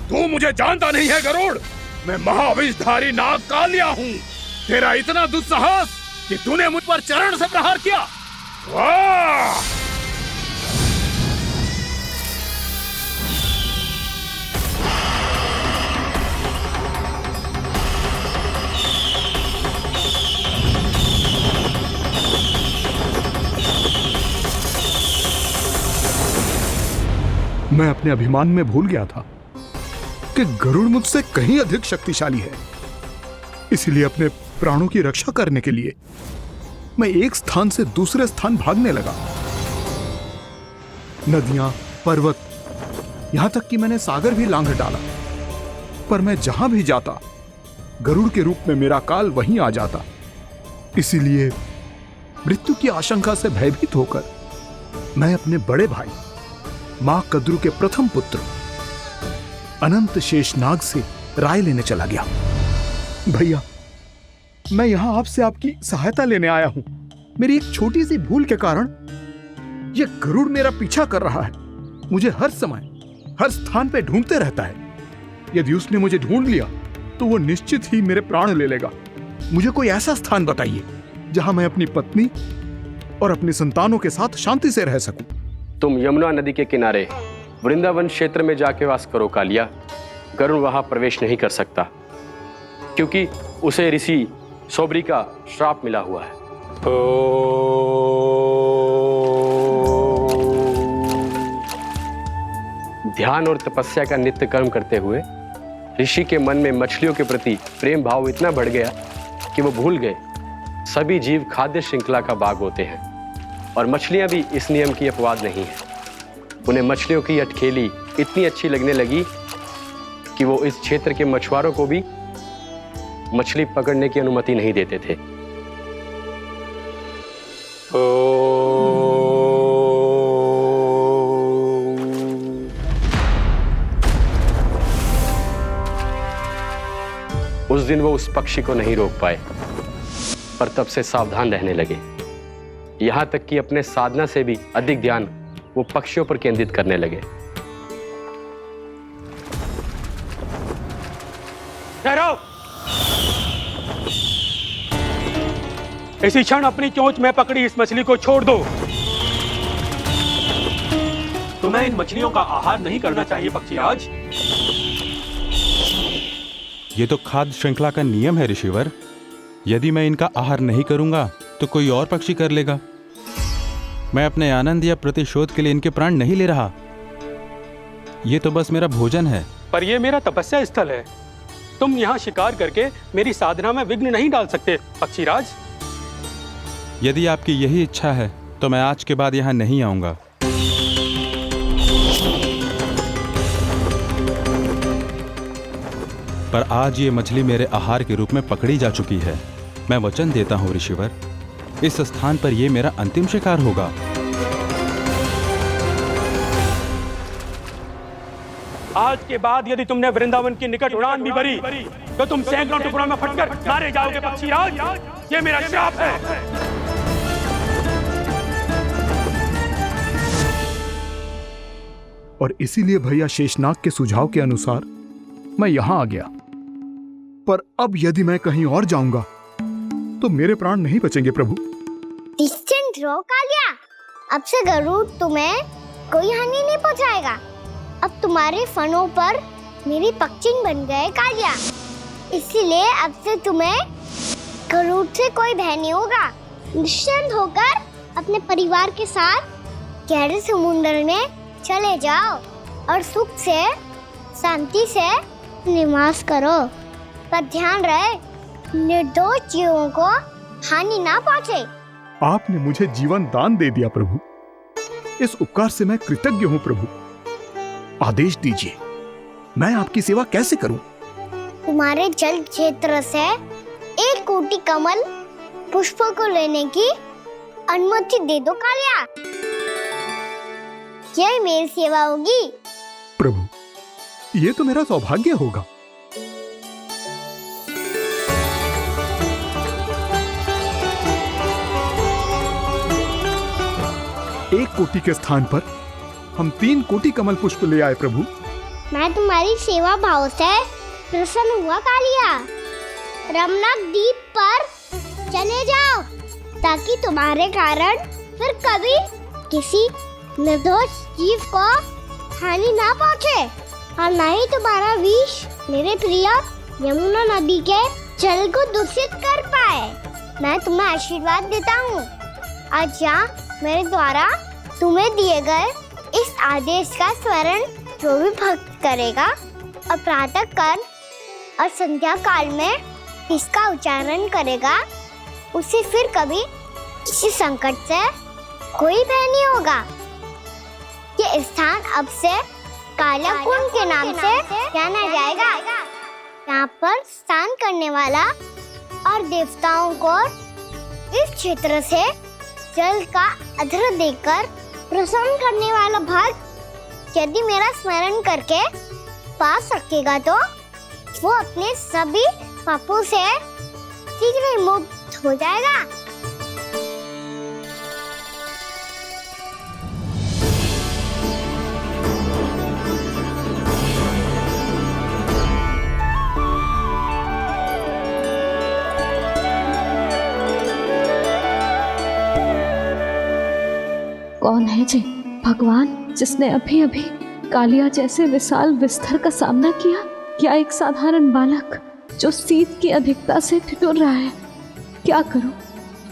S8: तू मुझे जानता नहीं है गरुड़, मैं महाविषधारी नाग कालिया हूँ। तेरा इतना दुस्साहस कि तूने मुझ पर चरण से प्रहार किया। वाह!
S2: मैं अपने अभिमान में भूल गया था कि गरुड़ मुझसे कहीं अधिक शक्तिशाली है। इसलिए अपने प्राणों की रक्षा करने के लिए मैं एक स्थान से दूसरे स्थान भागने लगा। नदियां, पर्वत, यहां तक कि मैंने सागर भी लांघ डाला, पर मैं जहां भी जाता गरुड़ के रूप में मेरा काल वहीं आ जाता। इसीलिए मृत्यु की आशंका से भयभीत होकर मैं अपने बड़े भाई मां कद्रू के प्रथम पुत्र अनंत शेषनाग से राय लेने चला गया। भैया, मैं यहां आपसे आपकी सहायता लेने आया हूं। मेरी एक छोटी सी भूल के कारण यह गरुड़ मेरा पीछा कर रहा है। मुझे हर समय हर स्थान पे ढूंढते रहता है। यदि उसने मुझे ढूंढ लिया तो वो निश्चित ही मेरे प्राण ले लेगा। मुझे कोई ऐसा स्थान बताइए जहां मैं अपनी पत्नी और अपनी संतानों के साथ शांति से रह सकूं।
S17: तुम यमुना नदी के किनारे वृंदावन क्षेत्र में जाके वास करो कालिया। गरुड़ वहां प्रवेश नहीं कर सकता क्योंकि उसे ऋषि सोबरी का श्राप मिला हुआ है। ध्यान और तपस्या का नित्य कर्म करते हुए ऋषि के मन में मछलियों के प्रति प्रेम भाव इतना बढ़ गया कि वो भूल गए सभी जीव खाद्य श्रृंखला का भाग होते हैं और मछलियां भी इस नियम की अपवाद नहीं है। उन्हें मछलियों की अटखेली इतनी अच्छी लगने लगी कि वो इस क्षेत्र के मछुआरों को भी मछली पकड़ने की अनुमति नहीं देते थे। उस दिन वो उस पक्षी को नहीं रोक पाए, पर तब से सावधान रहने लगे। यहां तक कि अपने साधना से भी अधिक ध्यान वो पक्षियों पर केंद्रित करने लगे।
S14: ठहरो! इसी क्षण अपनी चोंच में पकड़ी इस मछली को छोड़ दो। तुम्हें इन मछलियों का आहार नहीं करना चाहिए पक्षीराज।
S16: ये तो खाद्य श्रृंखला का नियम है ऋषिवर। यदि मैं इनका आहार नहीं करूंगा तो कोई और पक्षी कर लेगा। मैं अपने आनंद या प्रतिशोध के लिए इनके प्राण नहीं ले रहा। ये तो बस मेरा भोजन है।
S14: पर यह मेरा तपस्या स्थल है। तुम यहाँ शिकार करके मेरी साधना में विघ्न नहीं डाल सकते पक्षीराज।
S16: यदि आपकी यही इच्छा है तो मैं आज के बाद यहाँ नहीं आऊंगा। पर आज ये मछली मेरे आहार के रूप में पकड़ी जा चुकी है। मैं वचन देता हूँ ऋषिवर, इस स्थान पर यह मेरा अंतिम शिकार होगा।
S14: आज के बाद यदि तुमने वृंदावन की निकट उड़ान भी भरी तो तुम सैकड़ों टुकड़ों में फटकर मारे जाओगे पक्षीराज। ये मेरा श्राप है।
S2: और इसीलिए भैया शेषनाग के सुझाव के अनुसार मैं यहां आ गया। पर अब यदि मैं कहीं और जाऊंगा तो मेरे प्राण नहीं बचेंगे प्रभु।
S1: निश्चिंत रहो कालिया, अब से गरुड़ तुम्हें कोई हानि नहीं पहुंचाएगा। अब तुम्हारे फनों पर मेरी पक्षिन बन गए कालिया, इसीलिए अब से तुम्हें गरुड़ से कोई भय नहीं होगा। निश्चिंत होकर अपने परिवार के साथ गहरे समुद्र में चले जाओ और सुख से शांति से निवास करो। पर ध्यान रहे निर्दोष जीवों को हानि ना पहुंचे।
S2: आपने मुझे जीवन दान दे दिया प्रभु, इस उपकार से मैं कृतज्ञ हूँ प्रभु। आदेश दीजिए, मैं आपकी सेवा कैसे करूं?
S1: तुम्हारे जल क्षेत्र से 1 कोटि कमल पुष्पों को लेने की अनुमति दे दो कालिया। यही मेरी सेवा होगी।
S2: प्रभु, ये तो मेरा सौभाग्य होगा। एक कोटि के स्थान पर हम 3 कोटि कमल पुष्प ले आए प्रभु।
S1: मैं तुम्हारी सेवा भाव से प्रसन्न हुआ कालिया। रमनाक द्वीप पर चले जाओ ताकि तुम्हारे कारण फिर कभी किसी निर्दोष जीव को हानि ना पहुंचे और न ही तुम्हारा विष मेरे प्रिय यमुना नदी के जल को दूषित कर पाए। मैं तुम्हें आशीर्वाद देता हूँ। आज यहाँ मेरे द्वारा तुम्हें दिए गए इस आदेश का स्मरण जो भी भक्त करेगा और प्रातः काल और संध्या काल में इसका उच्चारण करेगा, उसे फिर कभी किसी संकट से कोई भय नहीं होगा। ये स्थान अब से काला कुंड के नाम से जाना जाएगा। यहाँ पर स्नान करने वाला और देवताओं को इस क्षेत्र से जल का अर्घ्य देकर प्रसन्न करने वाला भक्त यदि मेरा स्मरण करके पास रखेगा तो वो अपने सभी पापों से शीघ्र ही मुक्त हो जाएगा।
S6: कौन है जी भगवान जिसने अभी अभी कालिया जैसे विशाल विस्तर का सामना किया? क्या एक साधारण बालक जो शीत की अधिकता से ठिठुर रहा है? क्या करूं?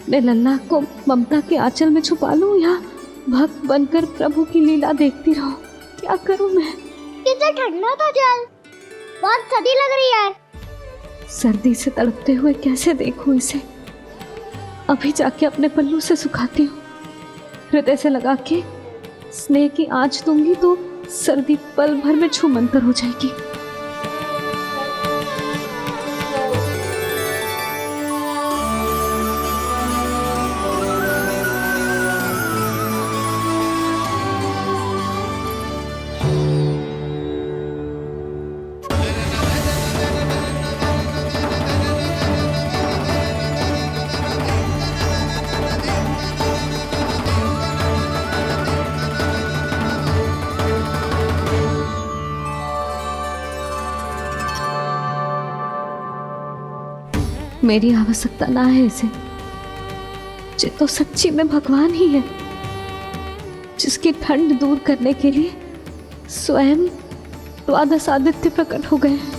S6: मैं लल्ला को ममता के आंचल में छुपा लूं या भक्त बनकर प्रभु की लीला देखती रहूं? क्या करूं मैं?
S1: कितना ठंडा था जल, बहुत सर्दी लग रही है।
S6: सर्दी से तड़पते हुए कैसे देखूं इसे? अभी जाके अपने पल्लू से सुखाती हूँ। हृदय से लगा के स्नेह की आंच दूंगी तो सर्दी पल भर में छूमंतर हो जाएगी। मेरी आवश्यकता ना है इसे। ये तो सच्ची में भगवान ही है जिसकी ठंड दूर करने के लिए स्वयं द्वादश आदित्य प्रकट हो गए हैं।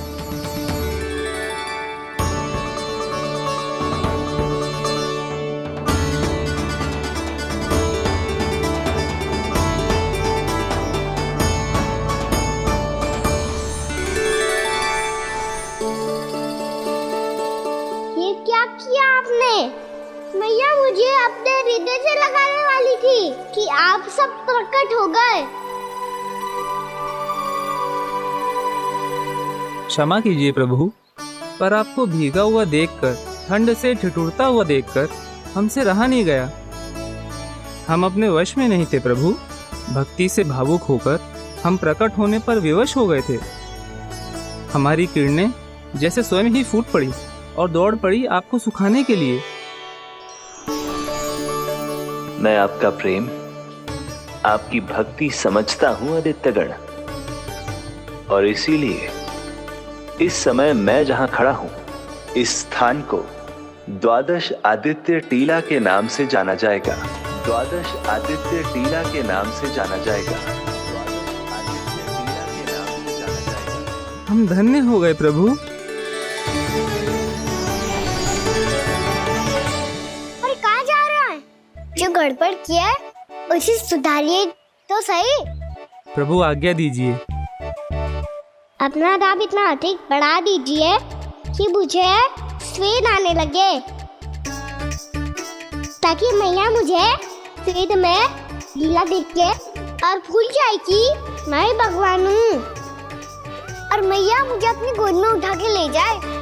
S1: क्या किया आपने? मैया मुझे अपने हृदय से लगाने वाली थी कि आप सब प्रकट हो गए।
S18: क्षमा कीजिए प्रभु, पर आपको भीगा हुआ देखकर, ठंड से ठिठुरता हुआ देखकर हमसे रहा नहीं गया। हम अपने वश में नहीं थे प्रभु। भक्ति से भावुक होकर हम प्रकट होने पर विवश हो गए थे। हमारी किरणें जैसे स्वयं ही फूट पड़ी और दौड़ पड़ी आपको सुखाने के लिए।
S19: मैं आपका प्रेम, आपकी भक्ति समझता हूं आदित्यगण, और इसीलिए इस समय मैं जहां खड़ा हूं, इस स्थान को द्वादश आदित्य टीला के नाम से जाना जाएगा। द्वादश आदित्य टीला के नाम से जाना जाएगा।
S18: हम धन्य हो गए प्रभु।
S1: जो गड़बड़ किया है उसे सुधारिए तो सही।
S18: प्रभु आज्ञा दीजिए।
S1: अपना दाब इतना अधिक बढ़ा दीजिए कि मुझे स्वेद आने लगे, ताकि मैया मुझे स्वेद में लीला देख के और भूल जाए कि मैं ही भगवान हूँ, और मैया मुझे अपनी गोद में उठा के ले जाए।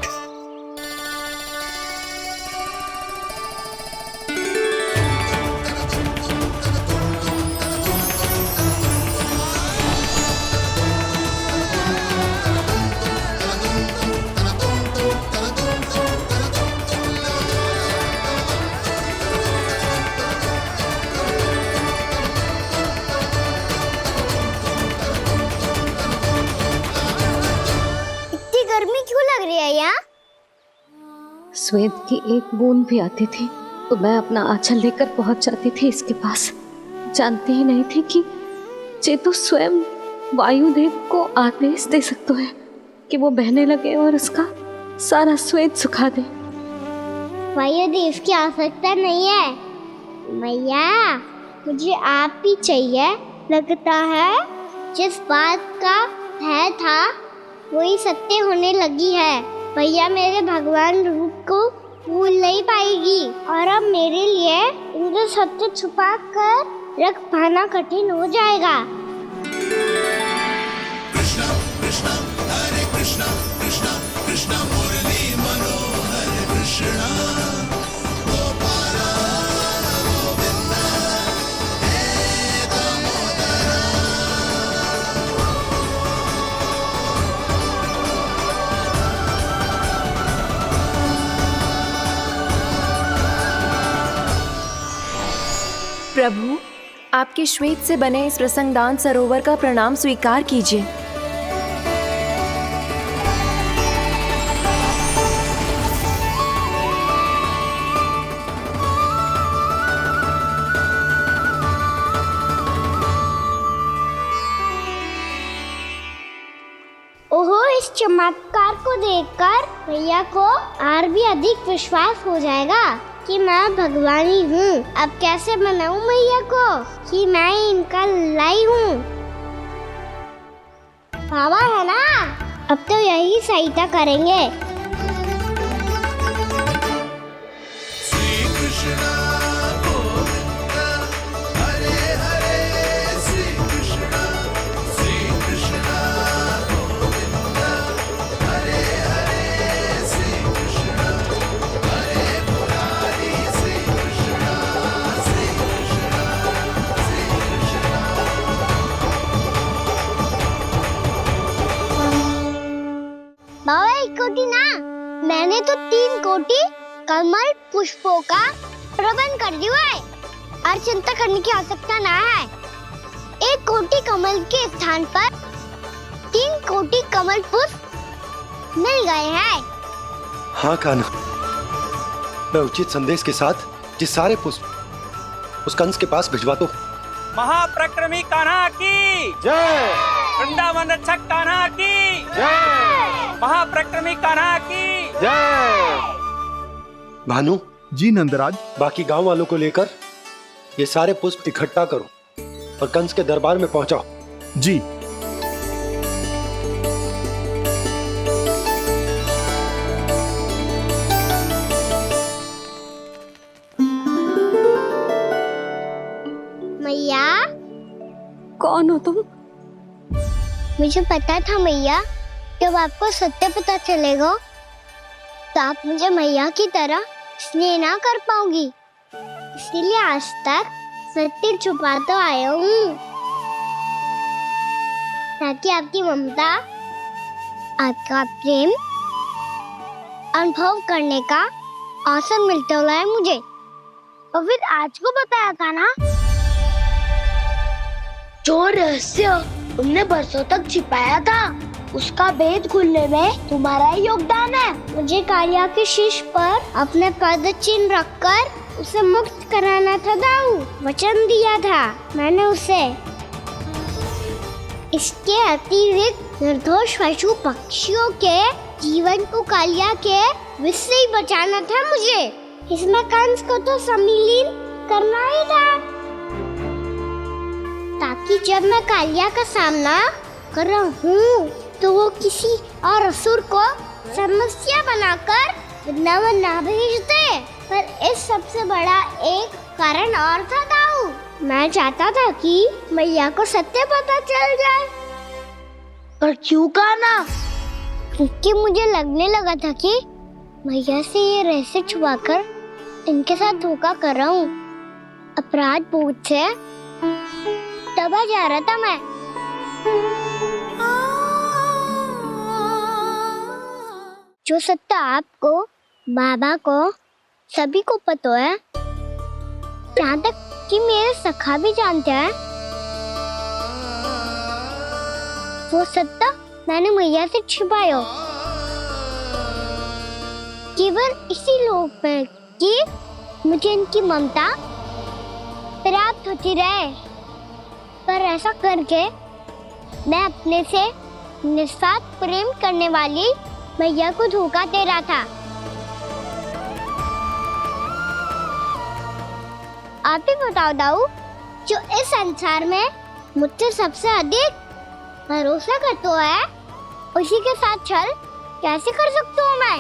S1: गर्मी क्यों लग रही है यहाँ?
S6: स्वेद की एक बूंद भी आती थी तो मैं अपना आंचल लेकर पहुंच जाती थी इसके पास। जानती ही नहीं थी कि चेतु स्वयं वायुदेव को आदेश दे सकते हैं कि वो बहने लगे और उसका सारा स्वेद सुखा दे।
S1: वायुदेव की आवश्यकता नहीं है मैया, मुझे आप ही चाहिए। लगता है जिस बात का भय था वही सत्य होने लगी है। भैया मेरे भगवान रूप को भूल नहीं पाएगी, और अब मेरे लिए इनके सत्य छुपा कर रख पाना कठिन हो जाएगा।
S13: कृष्णा कृष्णा हरे कृष्णा कृष्णा कृष्णा मुरली मनोहर कृष्णा गोपाला गोविंदा हे दामोदरा।
S3: प्रभु, आपके श्वेत से बने इस प्रसंगदान सरोवर का प्रणाम स्वीकार कीजिए।
S1: ओहो, इस चमत्कार को देखकर भैया को और भी अधिक विश्वास हो जाएगा कि मैं भगवानी हूँ। अब कैसे मनाऊं मैया को कि मैं इनका लाई हूँ। बाबा है ना, अब तो यही सहायता करेंगे।
S13: श्री कृष्ण गोविंद हरे हरे, श्री कृष्ण गोविंद हरे हरे, श्री कृष्ण हरे मुरारी, श्री कृष्ण श्री कृष्ण श्री कृष्ण।
S1: बाबा एक कोटी ना, मैंने तो 3 कोटी कमल पुष्पों का प्रबंध कर दिया है और चिंता करने की आवश्यकता ना है। 1 कोटी कमल के स्थान पर 3 कोटी कमल पुष्प मिल गए हैं।
S7: हाँ कान्हा, मैं उचित संदेश के साथ ये सारे पुष्प उस कंस के पास भिजवा दो।
S18: महाप्रक्रमी कान्हा की
S7: जय,
S18: वृंदावन रक्षक कान्हा की
S7: जय,
S18: महाप्रक्रमी कान्हा की
S7: जय। भानु
S2: जी नंदराज,
S7: बाकी गांव वालों को लेकर ये सारे पुष्प इकट्ठा करो और कंस के दरबार में पहुंचाओ।
S2: जी।
S1: मैया,
S6: कौन हो तुम?
S1: मुझे पता था मैया, जब आपको सत्य पता चलेगा तो आप मुझे मैया की तरह स्नेह ना कर पाओगी। इसीलिए आज तक सत्य छुपाता आया हूँ, ताकि आपकी ममता, आपका प्रेम अनुभव करने का अवसर मिलता रहा है मुझे। और फिर आज को बताया था ना, जो रहस्य तुमने बरसों तक छिपाया था, उसका भेद खुलने में तुम्हारा ही योगदान है। मुझे कालिया के शीश पर अपने पद चिन्ह रखकर उसे मुक्त कराना था दाऊ, वचन दिया था मैंने उसे। इसके अतिरिक्त निर्दोष पशु पक्षियों के जीवन को कालिया के विष से ही बचाना था मुझे। इसमें कंस को तो सम्मिलित करना ही था, ताकि जब मैं कालिया का सामना कर रहा हूँ तो वो किसी और असुर को समस्या बनाकर वृंदावन ना भेज दे। पर इस सबसे बड़ा एक कारण और था दाऊ, मैं चाहता था कि मैया को सत्य पता चल जाए। पर क्यों कहा ना? क्योंकि मुझे लगने लगा था कि मैया से ये रहस्य छुपाकर इनके साथ धोखा कर रहा हूँ। अपराध बोझ से दबा जा रहा था मैं। जो सत्य आपको, बाबा को, सभी को पता है, यहाँ तक कि मेरे सखा भी जानते हैं, वो सत्य मैंने मैया से छिपाया केवल इसी लोक में कि मुझे इनकी ममता प्राप्त होती रहे। पर ऐसा करके मैं अपने से निस्वार्थ प्रेम करने वाली मैया को धोखा दे रहा था। आप ही बताओ दाऊ, जो इस संसार में मुझसे सबसे अधिक भरोसा करता है, उसी के साथ छल कैसे कर सकता हूँ मैं?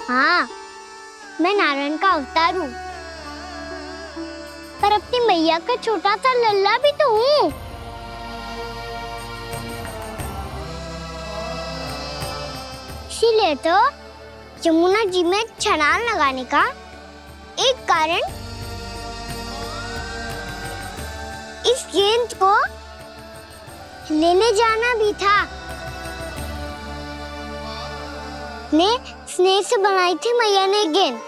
S1: हाँ, मैं नारायण का अवतार हूँ, पर अपनी मैया का छोटा सा लल्ला भी तो हूँ। इसीलिए तो यमुना जी में छलांग लगाने का एक कारण इस गेंद को लेने जाना भी था। ने स्नेह से बनाई थी मैया ने गेंद,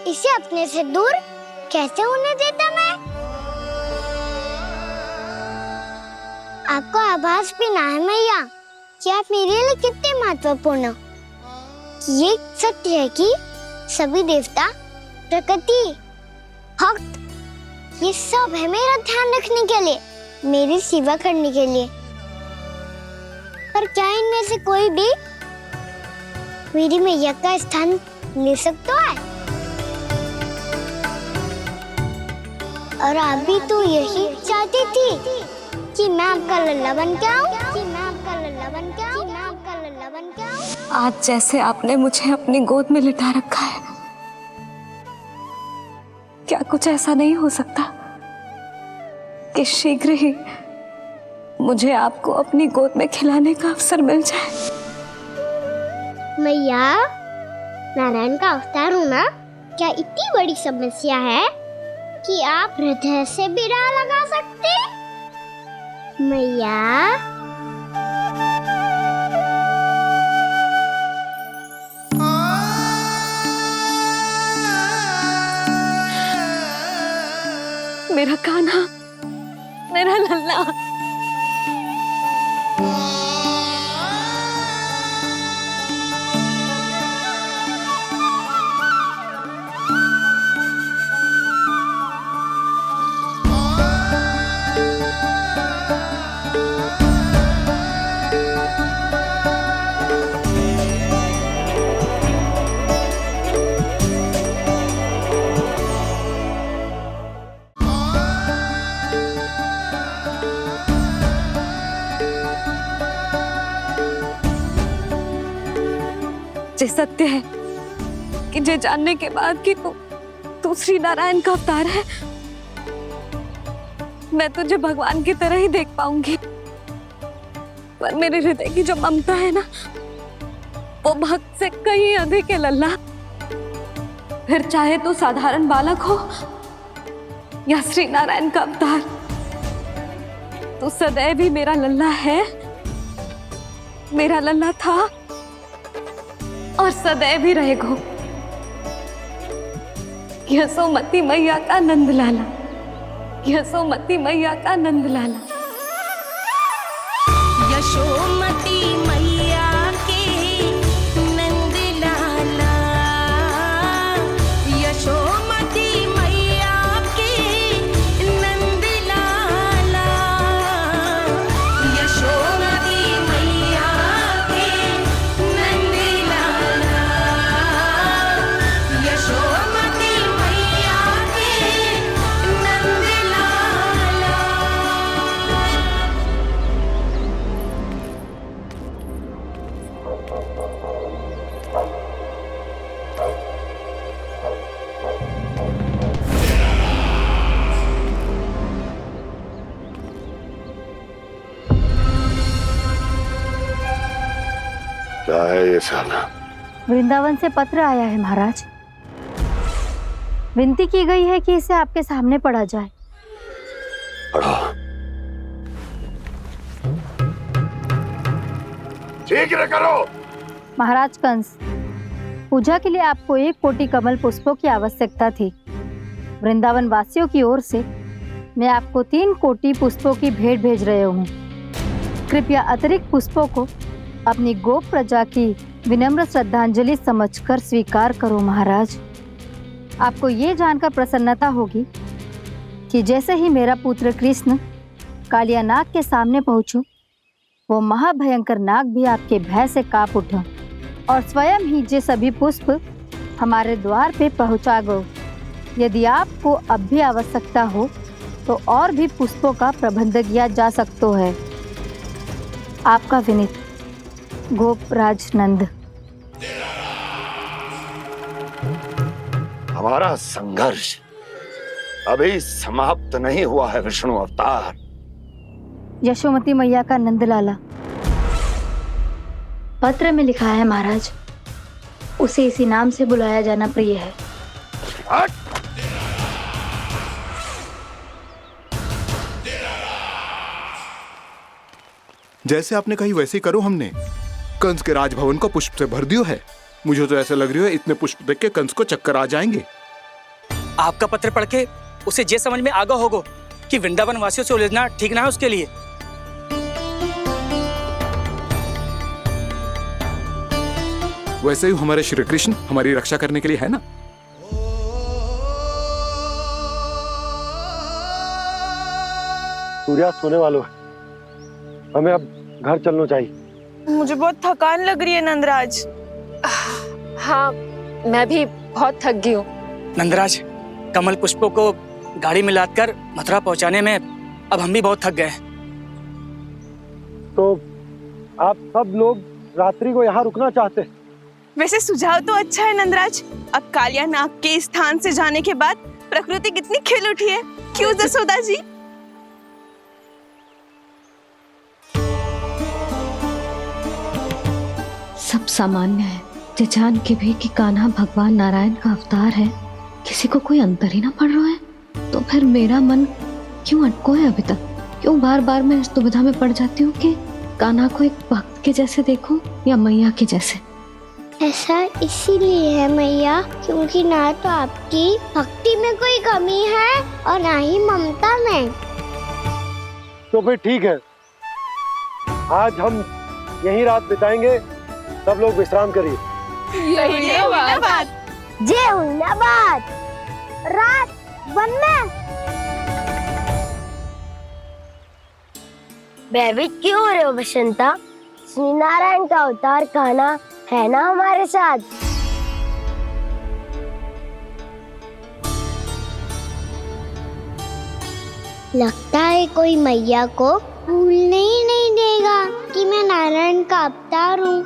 S1: इसे अपने से दूर कैसे होने देता मैं? आपको आभास भी ना है मैया कि आप मेरे लिए कितने महत्वपूर्ण हो। ये सत्य है कि सभी देवता, प्रकृति, भक्त, ये सब है मेरा ध्यान रखने के लिए, मेरी सेवा करने के लिए। पर क्या इनमें से कोई भी मेरी मैया का स्थान ले सकता है? और आप भी तो यही चाहती थी कि मैं आपका लल्ला बन के आऊं, कि मैं आपका लल्ला बन के आऊं, कि मैं आपका लल्ला बन के आऊं।
S6: आज जैसे आपने मुझे अपनी गोद में लिटा रखा है, क्या कुछ ऐसा नहीं हो सकता कि शीघ्र ही मुझे आपको अपनी गोद में खिलाने का अवसर मिल जाए?
S1: मैया, नारायण का अवतार होना क्या इतनी बड़ी समस्या है कि आप हृदय से भी राह लगा सकते? मैया,
S6: मेरा कान्हा, मेरा लल्ला। ये सत्य है कि ये जानने के बाद कि तू श्री नारायण का अवतार है, मैं तुझे भगवान की तरह ही देख पाऊंगी। पर मेरे हृदय की जो ममता है ना, वो भक्त से कहीं अधिक है लल्ला। फिर चाहे तू साधारण बालक हो या श्री नारायण का अवतार, तू सदैव ही मेरा लल्ला है, मेरा लल्ला था और सदैव ही रहेगा। यशोमती मैया का नंद लाला, यशोमती मैया का नंद लाला।
S13: यशोमती मैया के नंद लाला, यशोमती मैया के नंद लाला, यशोमती मैया के नंद लाला, यशोमती मैया के नंद लाला।
S8: क्या है ये सब?
S20: वृंदावन से पत्र आया है महाराज। विनती की गई है कि इसे आपके सामने पढ़ा जाए।
S8: पढ़ो। शीघ्र करो।
S20: महाराज कंस, पूजा के लिए आपको 1 कोटि कमल पुष्पों की आवश्यकता थी। वृंदावन वासियों की ओर से मैं आपको 3 कोटि पुष्पों की भेंट भेज रहे हूँ। कृपया अतिरिक्त पुष्पों को अपनी गोप प्रजा की विनम्र श्रद्धांजलि समझकर स्वीकार करो महाराज। आपको ये जानकर प्रसन्नता होगी कि जैसे ही मेरा पुत्र कृष्ण कालिया नाग के सामने पहुंचू, वो महाभयंकर नाग भी आपके भय से कांप उठा और स्वयं ही ये सभी पुष्प हमारे द्वार पे पहुंचा गो। यदि आपको अब भी आवश्यकता हो तो और भी पुष्पों का प्रबंध किया जा सकता है। आपका विनीत गोपराज नंद।
S8: हमारा संघर्ष अभी समाप्त नहीं हुआ है विष्णु अवतार।
S20: यशोमती मैया का नंदलाला। पत्र में लिखा है महाराज, उसे इसी नाम से बुलाया जाना प्रिय है।
S2: जैसे आपने कही वैसे ही करो। हमने कंस के राजभवन को पुष्प से भर दियो है। मुझे तो ऐसा लग रही है इतने पुष्प देख के कंस को चक्कर आ जाएंगे।
S12: आपका पत्र पढ़ के उसे ये समझ में आगा होगो कि वृंदावन वासियों से उलझना ठीक ना है उसके लिए।
S2: वैसे ही हमारे श्री कृष्ण हमारी रक्षा करने के लिए है ना।
S7: सूर्यास्त होने वाला है, हमें अब घर चलना चाहिए।
S6: मुझे बहुत थकान लग रही है नंदराज।
S3: हाँ, मैं भी बहुत थक गई हूँ।
S12: नंदराज, कमल पुष्पों को गाड़ी में लादकर मथुरा पहुंचाने में अब हम भी बहुत थक गए।
S7: तो आप सब लोग रात्रि को यहाँ रुकना चाहते हैं?
S6: वैसे सुझाव तो अच्छा है नंदराज। अब कालिया नाग के स्थान से जाने के बाद प्रकृति कितनी खिल उठी है, क्यों जसोदा जी?
S21: सब सामान्य है, ये जान के भी कि कान्हा भगवान नारायण का अवतार है, किसी को कोई अंतर ही ना पड़ रहा है। तो फिर मेरा मन क्यों अटको है अभी तक? क्यों बार बार मैं इस दुविधा में पड़ जाती हूँ कि कान्हा को एक भक्त के जैसे देखूं या मैया के जैसे?
S1: ऐसा इसीलिए है मैया क्योंकि ना तो आपकी भक्ति में कोई कमी है और ना ही ममता में।
S7: तो फिर ठीक है, आज हम यहीं रात बिताएंगे। सब लोग विश्राम करिए।
S1: जय हुइलाबाद। रात वन में भयभीत क्यों हो रहे हो बसंता? श्री नारायण का अवतार कान्हा है ना हमारे साथ। लगता है कोई मैया को भूलने ही नहीं देगा कि मैं नारायण का अवतार हूँ।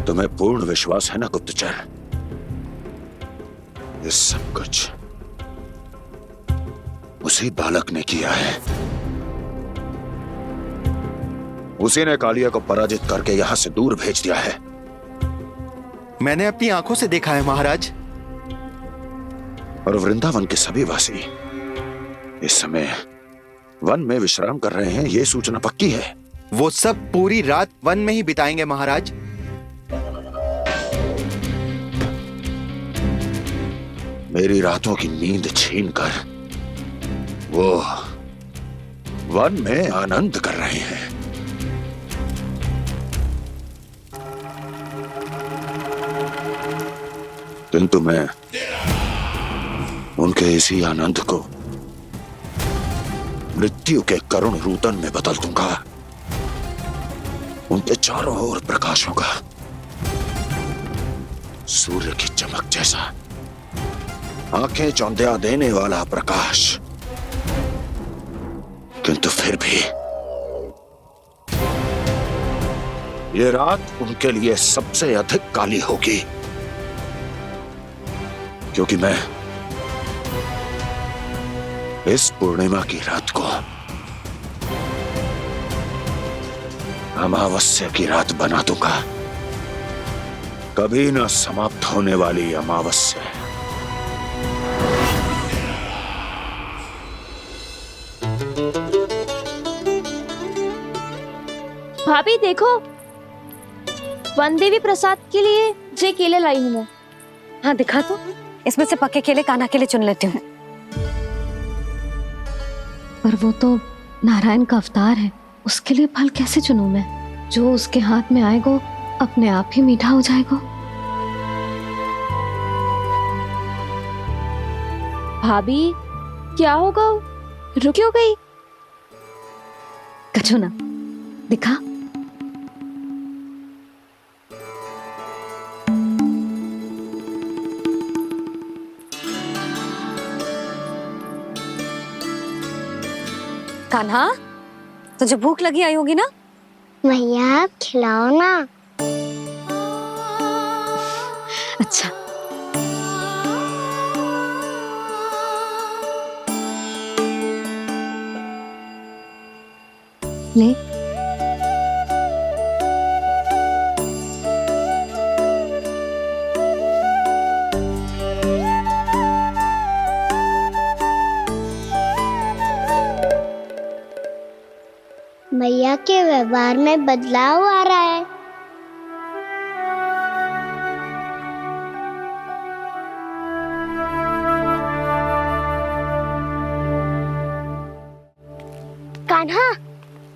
S8: तुम्हें पूर्ण विश्वास है ना गुप्तचर? ये सब कुछ उसी बालक ने किया है। उसी ने कालिया को पराजित करके यहां से दूर भेज दिया है।
S15: मैंने अपनी आंखों से देखा है महाराज।
S8: और वृंदावन के सभी वासी इस समय वन में विश्राम कर रहे हैं, ये सूचना पक्की है।
S15: वो सब पूरी रात वन में ही बिताएंगे महाराज।
S8: मेरी रातों की नींद छीनकर वो वन में आनंद कर रहे हैं। किंतु मैं उनके इसी आनंद को मृत्यु के करुण रूदन में बदल दूंगा। उनके चारों ओर प्रकाश होगा, सूर्य की चमक जैसा, आंखें चौंधिया देने वाला प्रकाश। किंतु फिर भी ये रात उनके लिए सबसे अधिक काली होगी, क्योंकि मैं इस पूर्णिमा की रात को अमावस्या की रात बना दूंगा। कभी न समाप्त होने वाली अमावस्या।
S22: भाभी देखो, वन देवी प्रसाद के लिए जे केले लाई हूँ मैं।
S3: हाँ दिखा तो, इसमें से पक्के केले कान्हा के लिए चुन लेती हूँ।
S21: पर वो तो नारायण का अवतार है, उसके लिए फल कैसे चुनूं मैं? जो उसके हाथ में आएगा अपने आप ही मीठा हो जाएगा।
S22: भाभी क्या होगा? रुकी हो गई?
S21: कछू ना दिखा।
S3: कान्हा, तुझे भूख लगी आई होगी ना?
S1: मैया आप खिलाओ ना।
S21: अच्छा, ले।
S1: मैया के व्यवहार में बदलाव आ रहा है। कान्हा,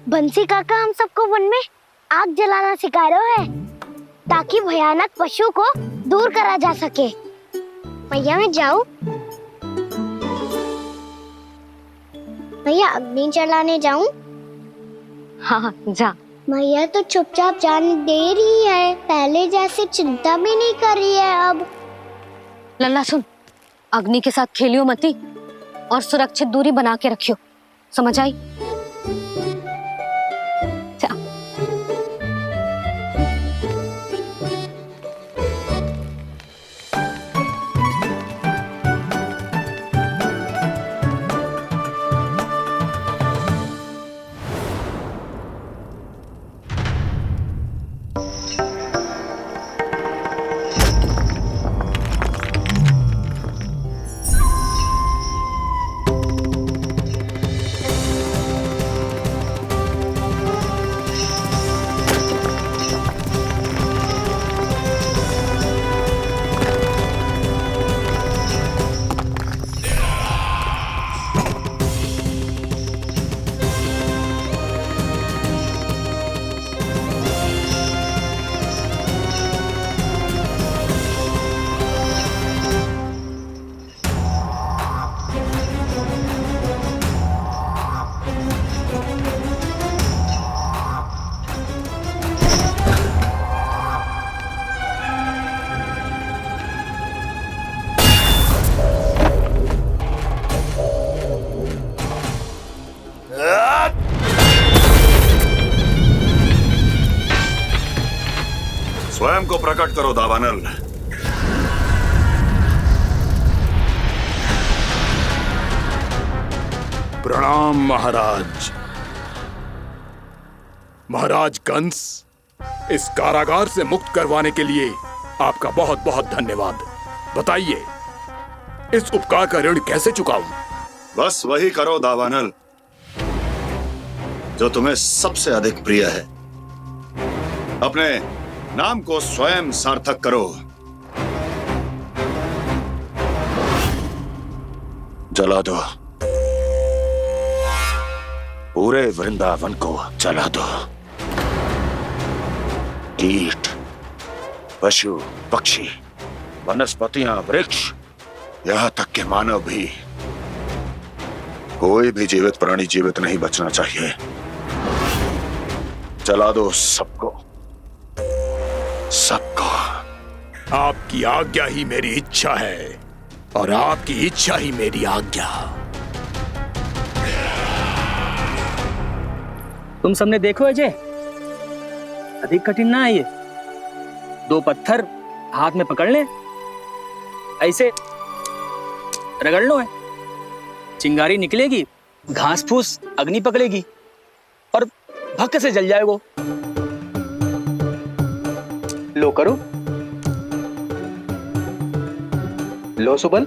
S1: बंसी काका हम सबको वन में आग जलाना सिखा रहे हैं ताकि भयानक पशु को दूर करा जा सके। मैया मैं जाऊं? मैया अग्नि जलाने जाऊं?
S22: हाँ जा।
S1: मैया तो चुपचाप जाने दे रही है, पहले जैसे चिंता भी नहीं कर रही है अब।
S22: लल्ला सुन, अग्नि के साथ खेलियो मती और सुरक्षित दूरी बना के रखियो, समझ आई?
S5: स्वयं को प्रकट करो दावानल।
S2: प्रणाम महाराज। महाराज कंस, इस कारागार से मुक्त करवाने के लिए आपका बहुत बहुत धन्यवाद। बताइए, इस उपकार का ऋण कैसे चुकाऊं?
S5: बस वही करो दावानल जो तुम्हें सबसे अधिक प्रिय है। अपने नाम को स्वयं सार्थक करो। जला दो, पूरे वृंदावन को जला दो। कीट, पशु, पक्षी, वनस्पतियां, वृक्ष, यहां तक के मानव भी, कोई भी जीवित प्राणी जीवित नहीं बचना चाहिए। जला दो सबको, सबको।
S2: आपकी आज्ञा ही मेरी इच्छा है और आपकी इच्छा ही मेरी आज्ञा।
S12: तुम सबने देखो अजय, अधिक कठिन ना है ये। 2 पत्थर हाथ में पकड़ ले, ऐसे रगड़ लो है, चिंगारी निकलेगी, घास फूस अग्नि पकड़ेगी और भक्क से जल जाएगा।
S15: लो करो, लो सुबल।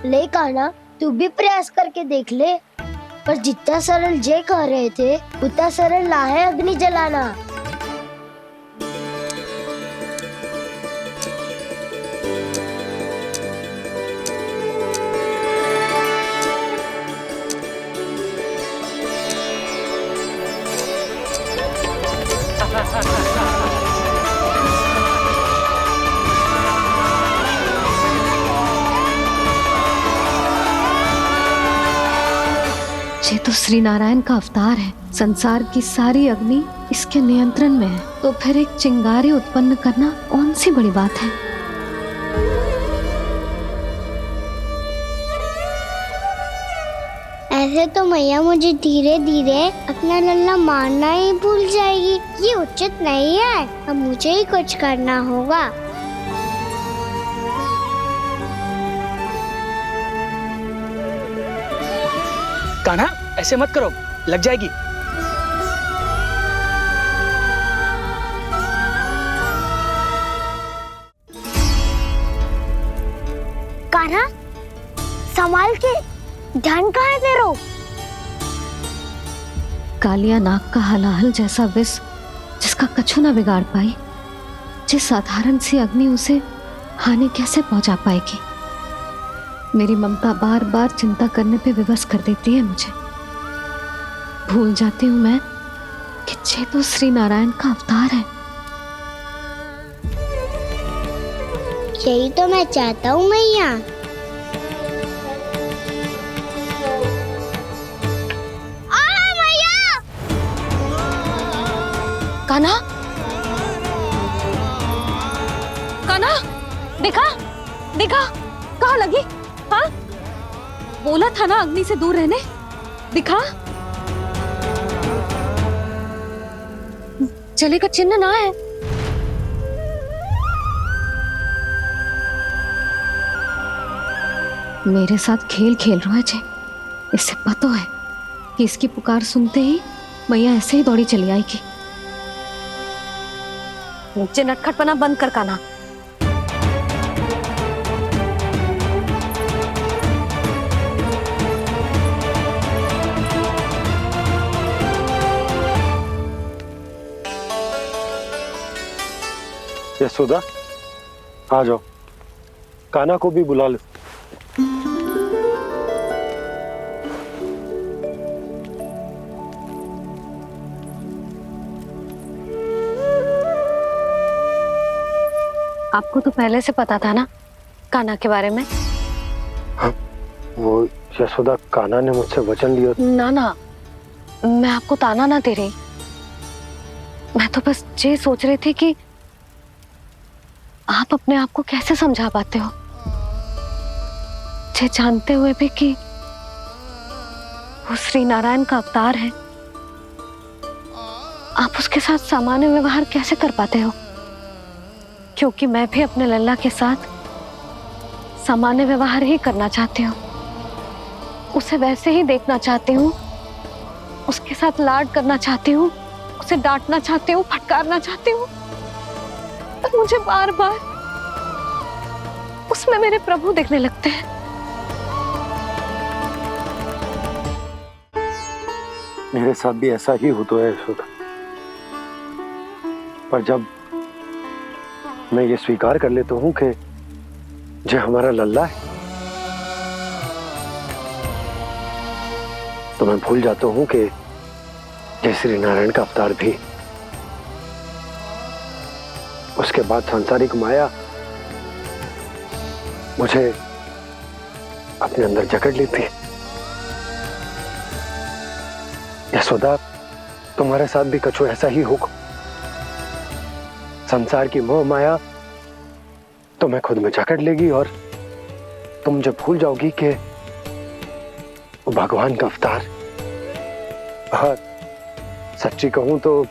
S1: ले कान्हा, तू भी प्रयास करके देख ले। पर जितना सरल जय कह रहे थे उतना सरल ना है अग्नि जलाना।
S21: ये तो श्री नारायण का अवतार है। संसार की सारी अग्नि इसके नियंत्रण में है, तो फिर एक चिंगारी उत्पन्न करना कौन सी बड़ी बात है।
S1: ऐसे तो मैया मुझे धीरे धीरे अपना लल्ला मारना ही भूल जाएगी। ये उचित नहीं है, अब मुझे ही कुछ करना होगा।
S12: कान्हा ऐसे मत करो, लग जाएगी।
S1: कान्हा संभाल के, ध्यान कहाँ है तेरो?
S21: कालिया नाग का हलाहल जैसा विष जिसका कछु ना बिगाड़ पाई, जिस साधारण सी अग्नि उसे हानि कैसे पहुंचा पाएगी। मेरी ममता बार बार चिंता करने पे विवश कर देती है मुझे। भूल जाती हूँ मैं कि ये तो श्री नारायण का अवतार है।
S1: यही तो मैं चाहता हूँ मैया।
S22: कान्हा, कान्हा, देखा देखा, कहाँ लगी? हाँ, बोला था ना अग्नि से दूर रहने। दिखा, जले का चिन्ह ना है।
S21: मेरे साथ खेल खेल रहा है जे। इससे पता है कि इसकी पुकार सुनते ही मैया ऐसे ही दौड़ी चली आएगी।
S22: मुझे नटखटपना बंद कर कान्हा।
S7: यशोदा, आ जाओ, कान्हा को भी बुला लो।
S22: आपको तो पहले से पता था ना कान्हा के बारे में?
S7: हाँ, वो यशोदा, कान्हा ने मुझसे वचन लिया।
S22: ना ना, मैं आपको ताना ना दे रही। मैं तो बस ये सोच रही थी कि आप अपने आप को कैसे समझा पाते हो, ये जानते हुए भी कि वो श्री नारायण का अवतार है। आप उसके साथ सामान्य व्यवहार कैसे कर पाते हो? क्योंकि मैं भी अपने लल्ला के साथ सामान्य व्यवहार ही करना चाहती हूँ। उसे वैसे ही देखना चाहती हूँ, उसके साथ लाड करना चाहती हूँ, उसे डांटना चाहती हूँ, फटकारना चाहती हूँ। पर मुझे बार बार उसमें मेरे प्रभु दिखने लगते हैं।
S7: मेरे साथ भी ऐसा ही होता है यशोदा। पर जब मैं ये स्वीकार कर लेता हूँ कि जो हमारा लल्ला है, तो मैं भूल जाता हूँ कि जय श्री नारायण का अवतार भी। उसके बाद सांसारिक माया मुझे अपने अंदर जकड़ लेती है। यशोदा, तुम्हारे साथ भी कछु ऐसा ही होगा। संसार की मोह माया तुम्हें खुद में जकड़ लेगी और तुम जब भूल जाओगी कि वो भगवान का अवतार। और सच्ची कहूं तो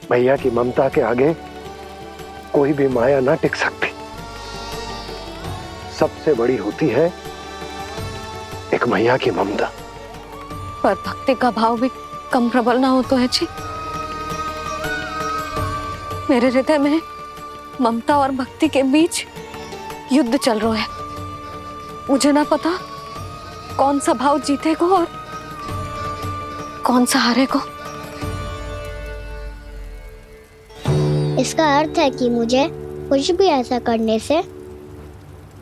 S7: भैया की ममता के आगे कोई भी माया ना टिक सकती। सबसे बड़ी होती है एक मैया की ममता।
S22: पर भक्ति का भाव भी कम प्रबल ना हो तो है जी। मेरे हृदय में ममता और भक्ति के बीच युद्ध चल रहा है। मुझे ना पता कौन सा भाव जीतेगा और कौन सा हारेगा।
S1: इसका अर्थ है कि मुझे कुछ भी ऐसा करने से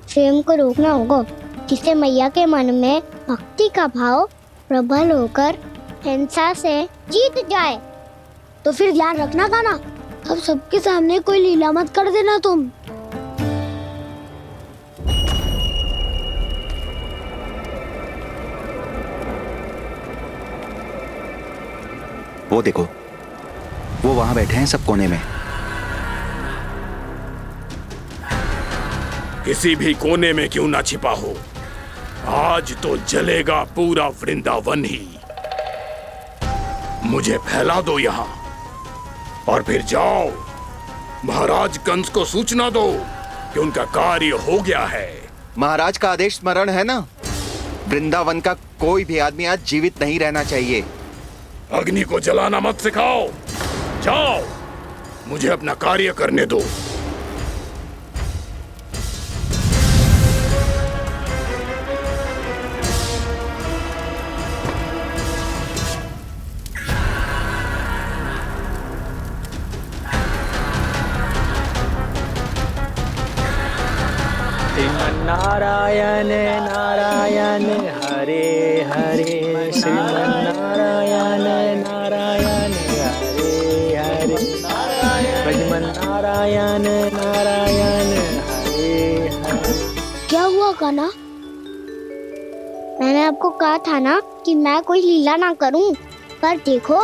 S1: स्वयं को रोकना होगा जिससे मैया के मन में भक्ति का भाव प्रबल होकर हिंसा से जीत जाए। तो फिर ध्यान रखना कान्हा, अब सबके सामने कोई लीला मत कर देना तुम।
S10: वो देखो, वो वहां बैठे हैं सब कोने में।
S8: किसी भी कोने में क्यों ना छिपा हो, आज तो जलेगा पूरा वृंदावन ही। मुझे फैला दो यहां और फिर जाओ महाराज कंस को सूचना दो कि उनका कार्य हो गया है।
S10: महाराज का आदेश स्मरण है ना? वृंदावन का कोई भी आदमी आज जीवित नहीं रहना चाहिए।
S8: अग्नि को जलाना मत सिखाओ, जाओ, मुझे अपना कार्य करने दो।
S12: नारायण नारायण हरे हरे, श्रीमन्नारायण नारायण हरे हरे, भजमन नारायण नारायण हरे हरे।
S1: क्या हुआ कान्हा? मैंने आपको कहा था ना कि मैं कोई लीला ना करूं, पर देखो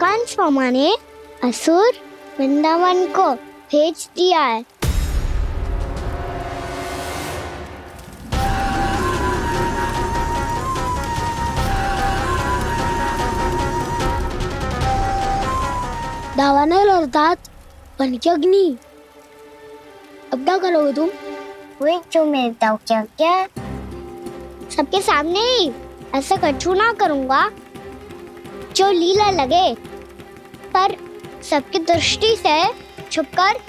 S1: कंस मामा ने असुर वृंदावन को भेज दिया है। दावानल और दांत बन के अग्नि। अब क्या करोगे तुम? वही जो मैं क्या क्या सबके सामने ही ऐसा कछु ना करूंगा जो लीला लगे, पर सबकी दृष्टि से छुपकर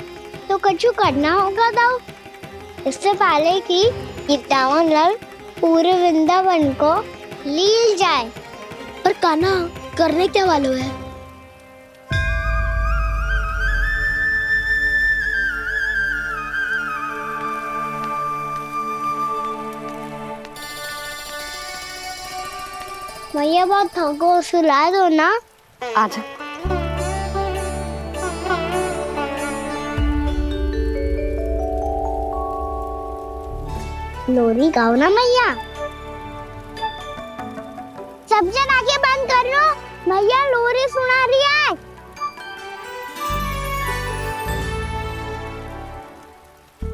S1: तो कछु करना होगा दाव। इससे पहले कि ये दावानल पूरे वृंदावन को लील जाए। पर कान्हा करने क्या वालों है? भैया बहुत थको, सुला दो ना।
S22: आजा।
S1: लोरी गाओ ना मैया। सब जन आंखें बंद कर लो, मैया लोरी सुना रही है।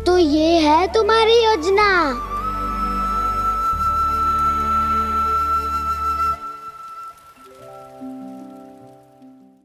S1: तो ये है तुम्हारी योजना?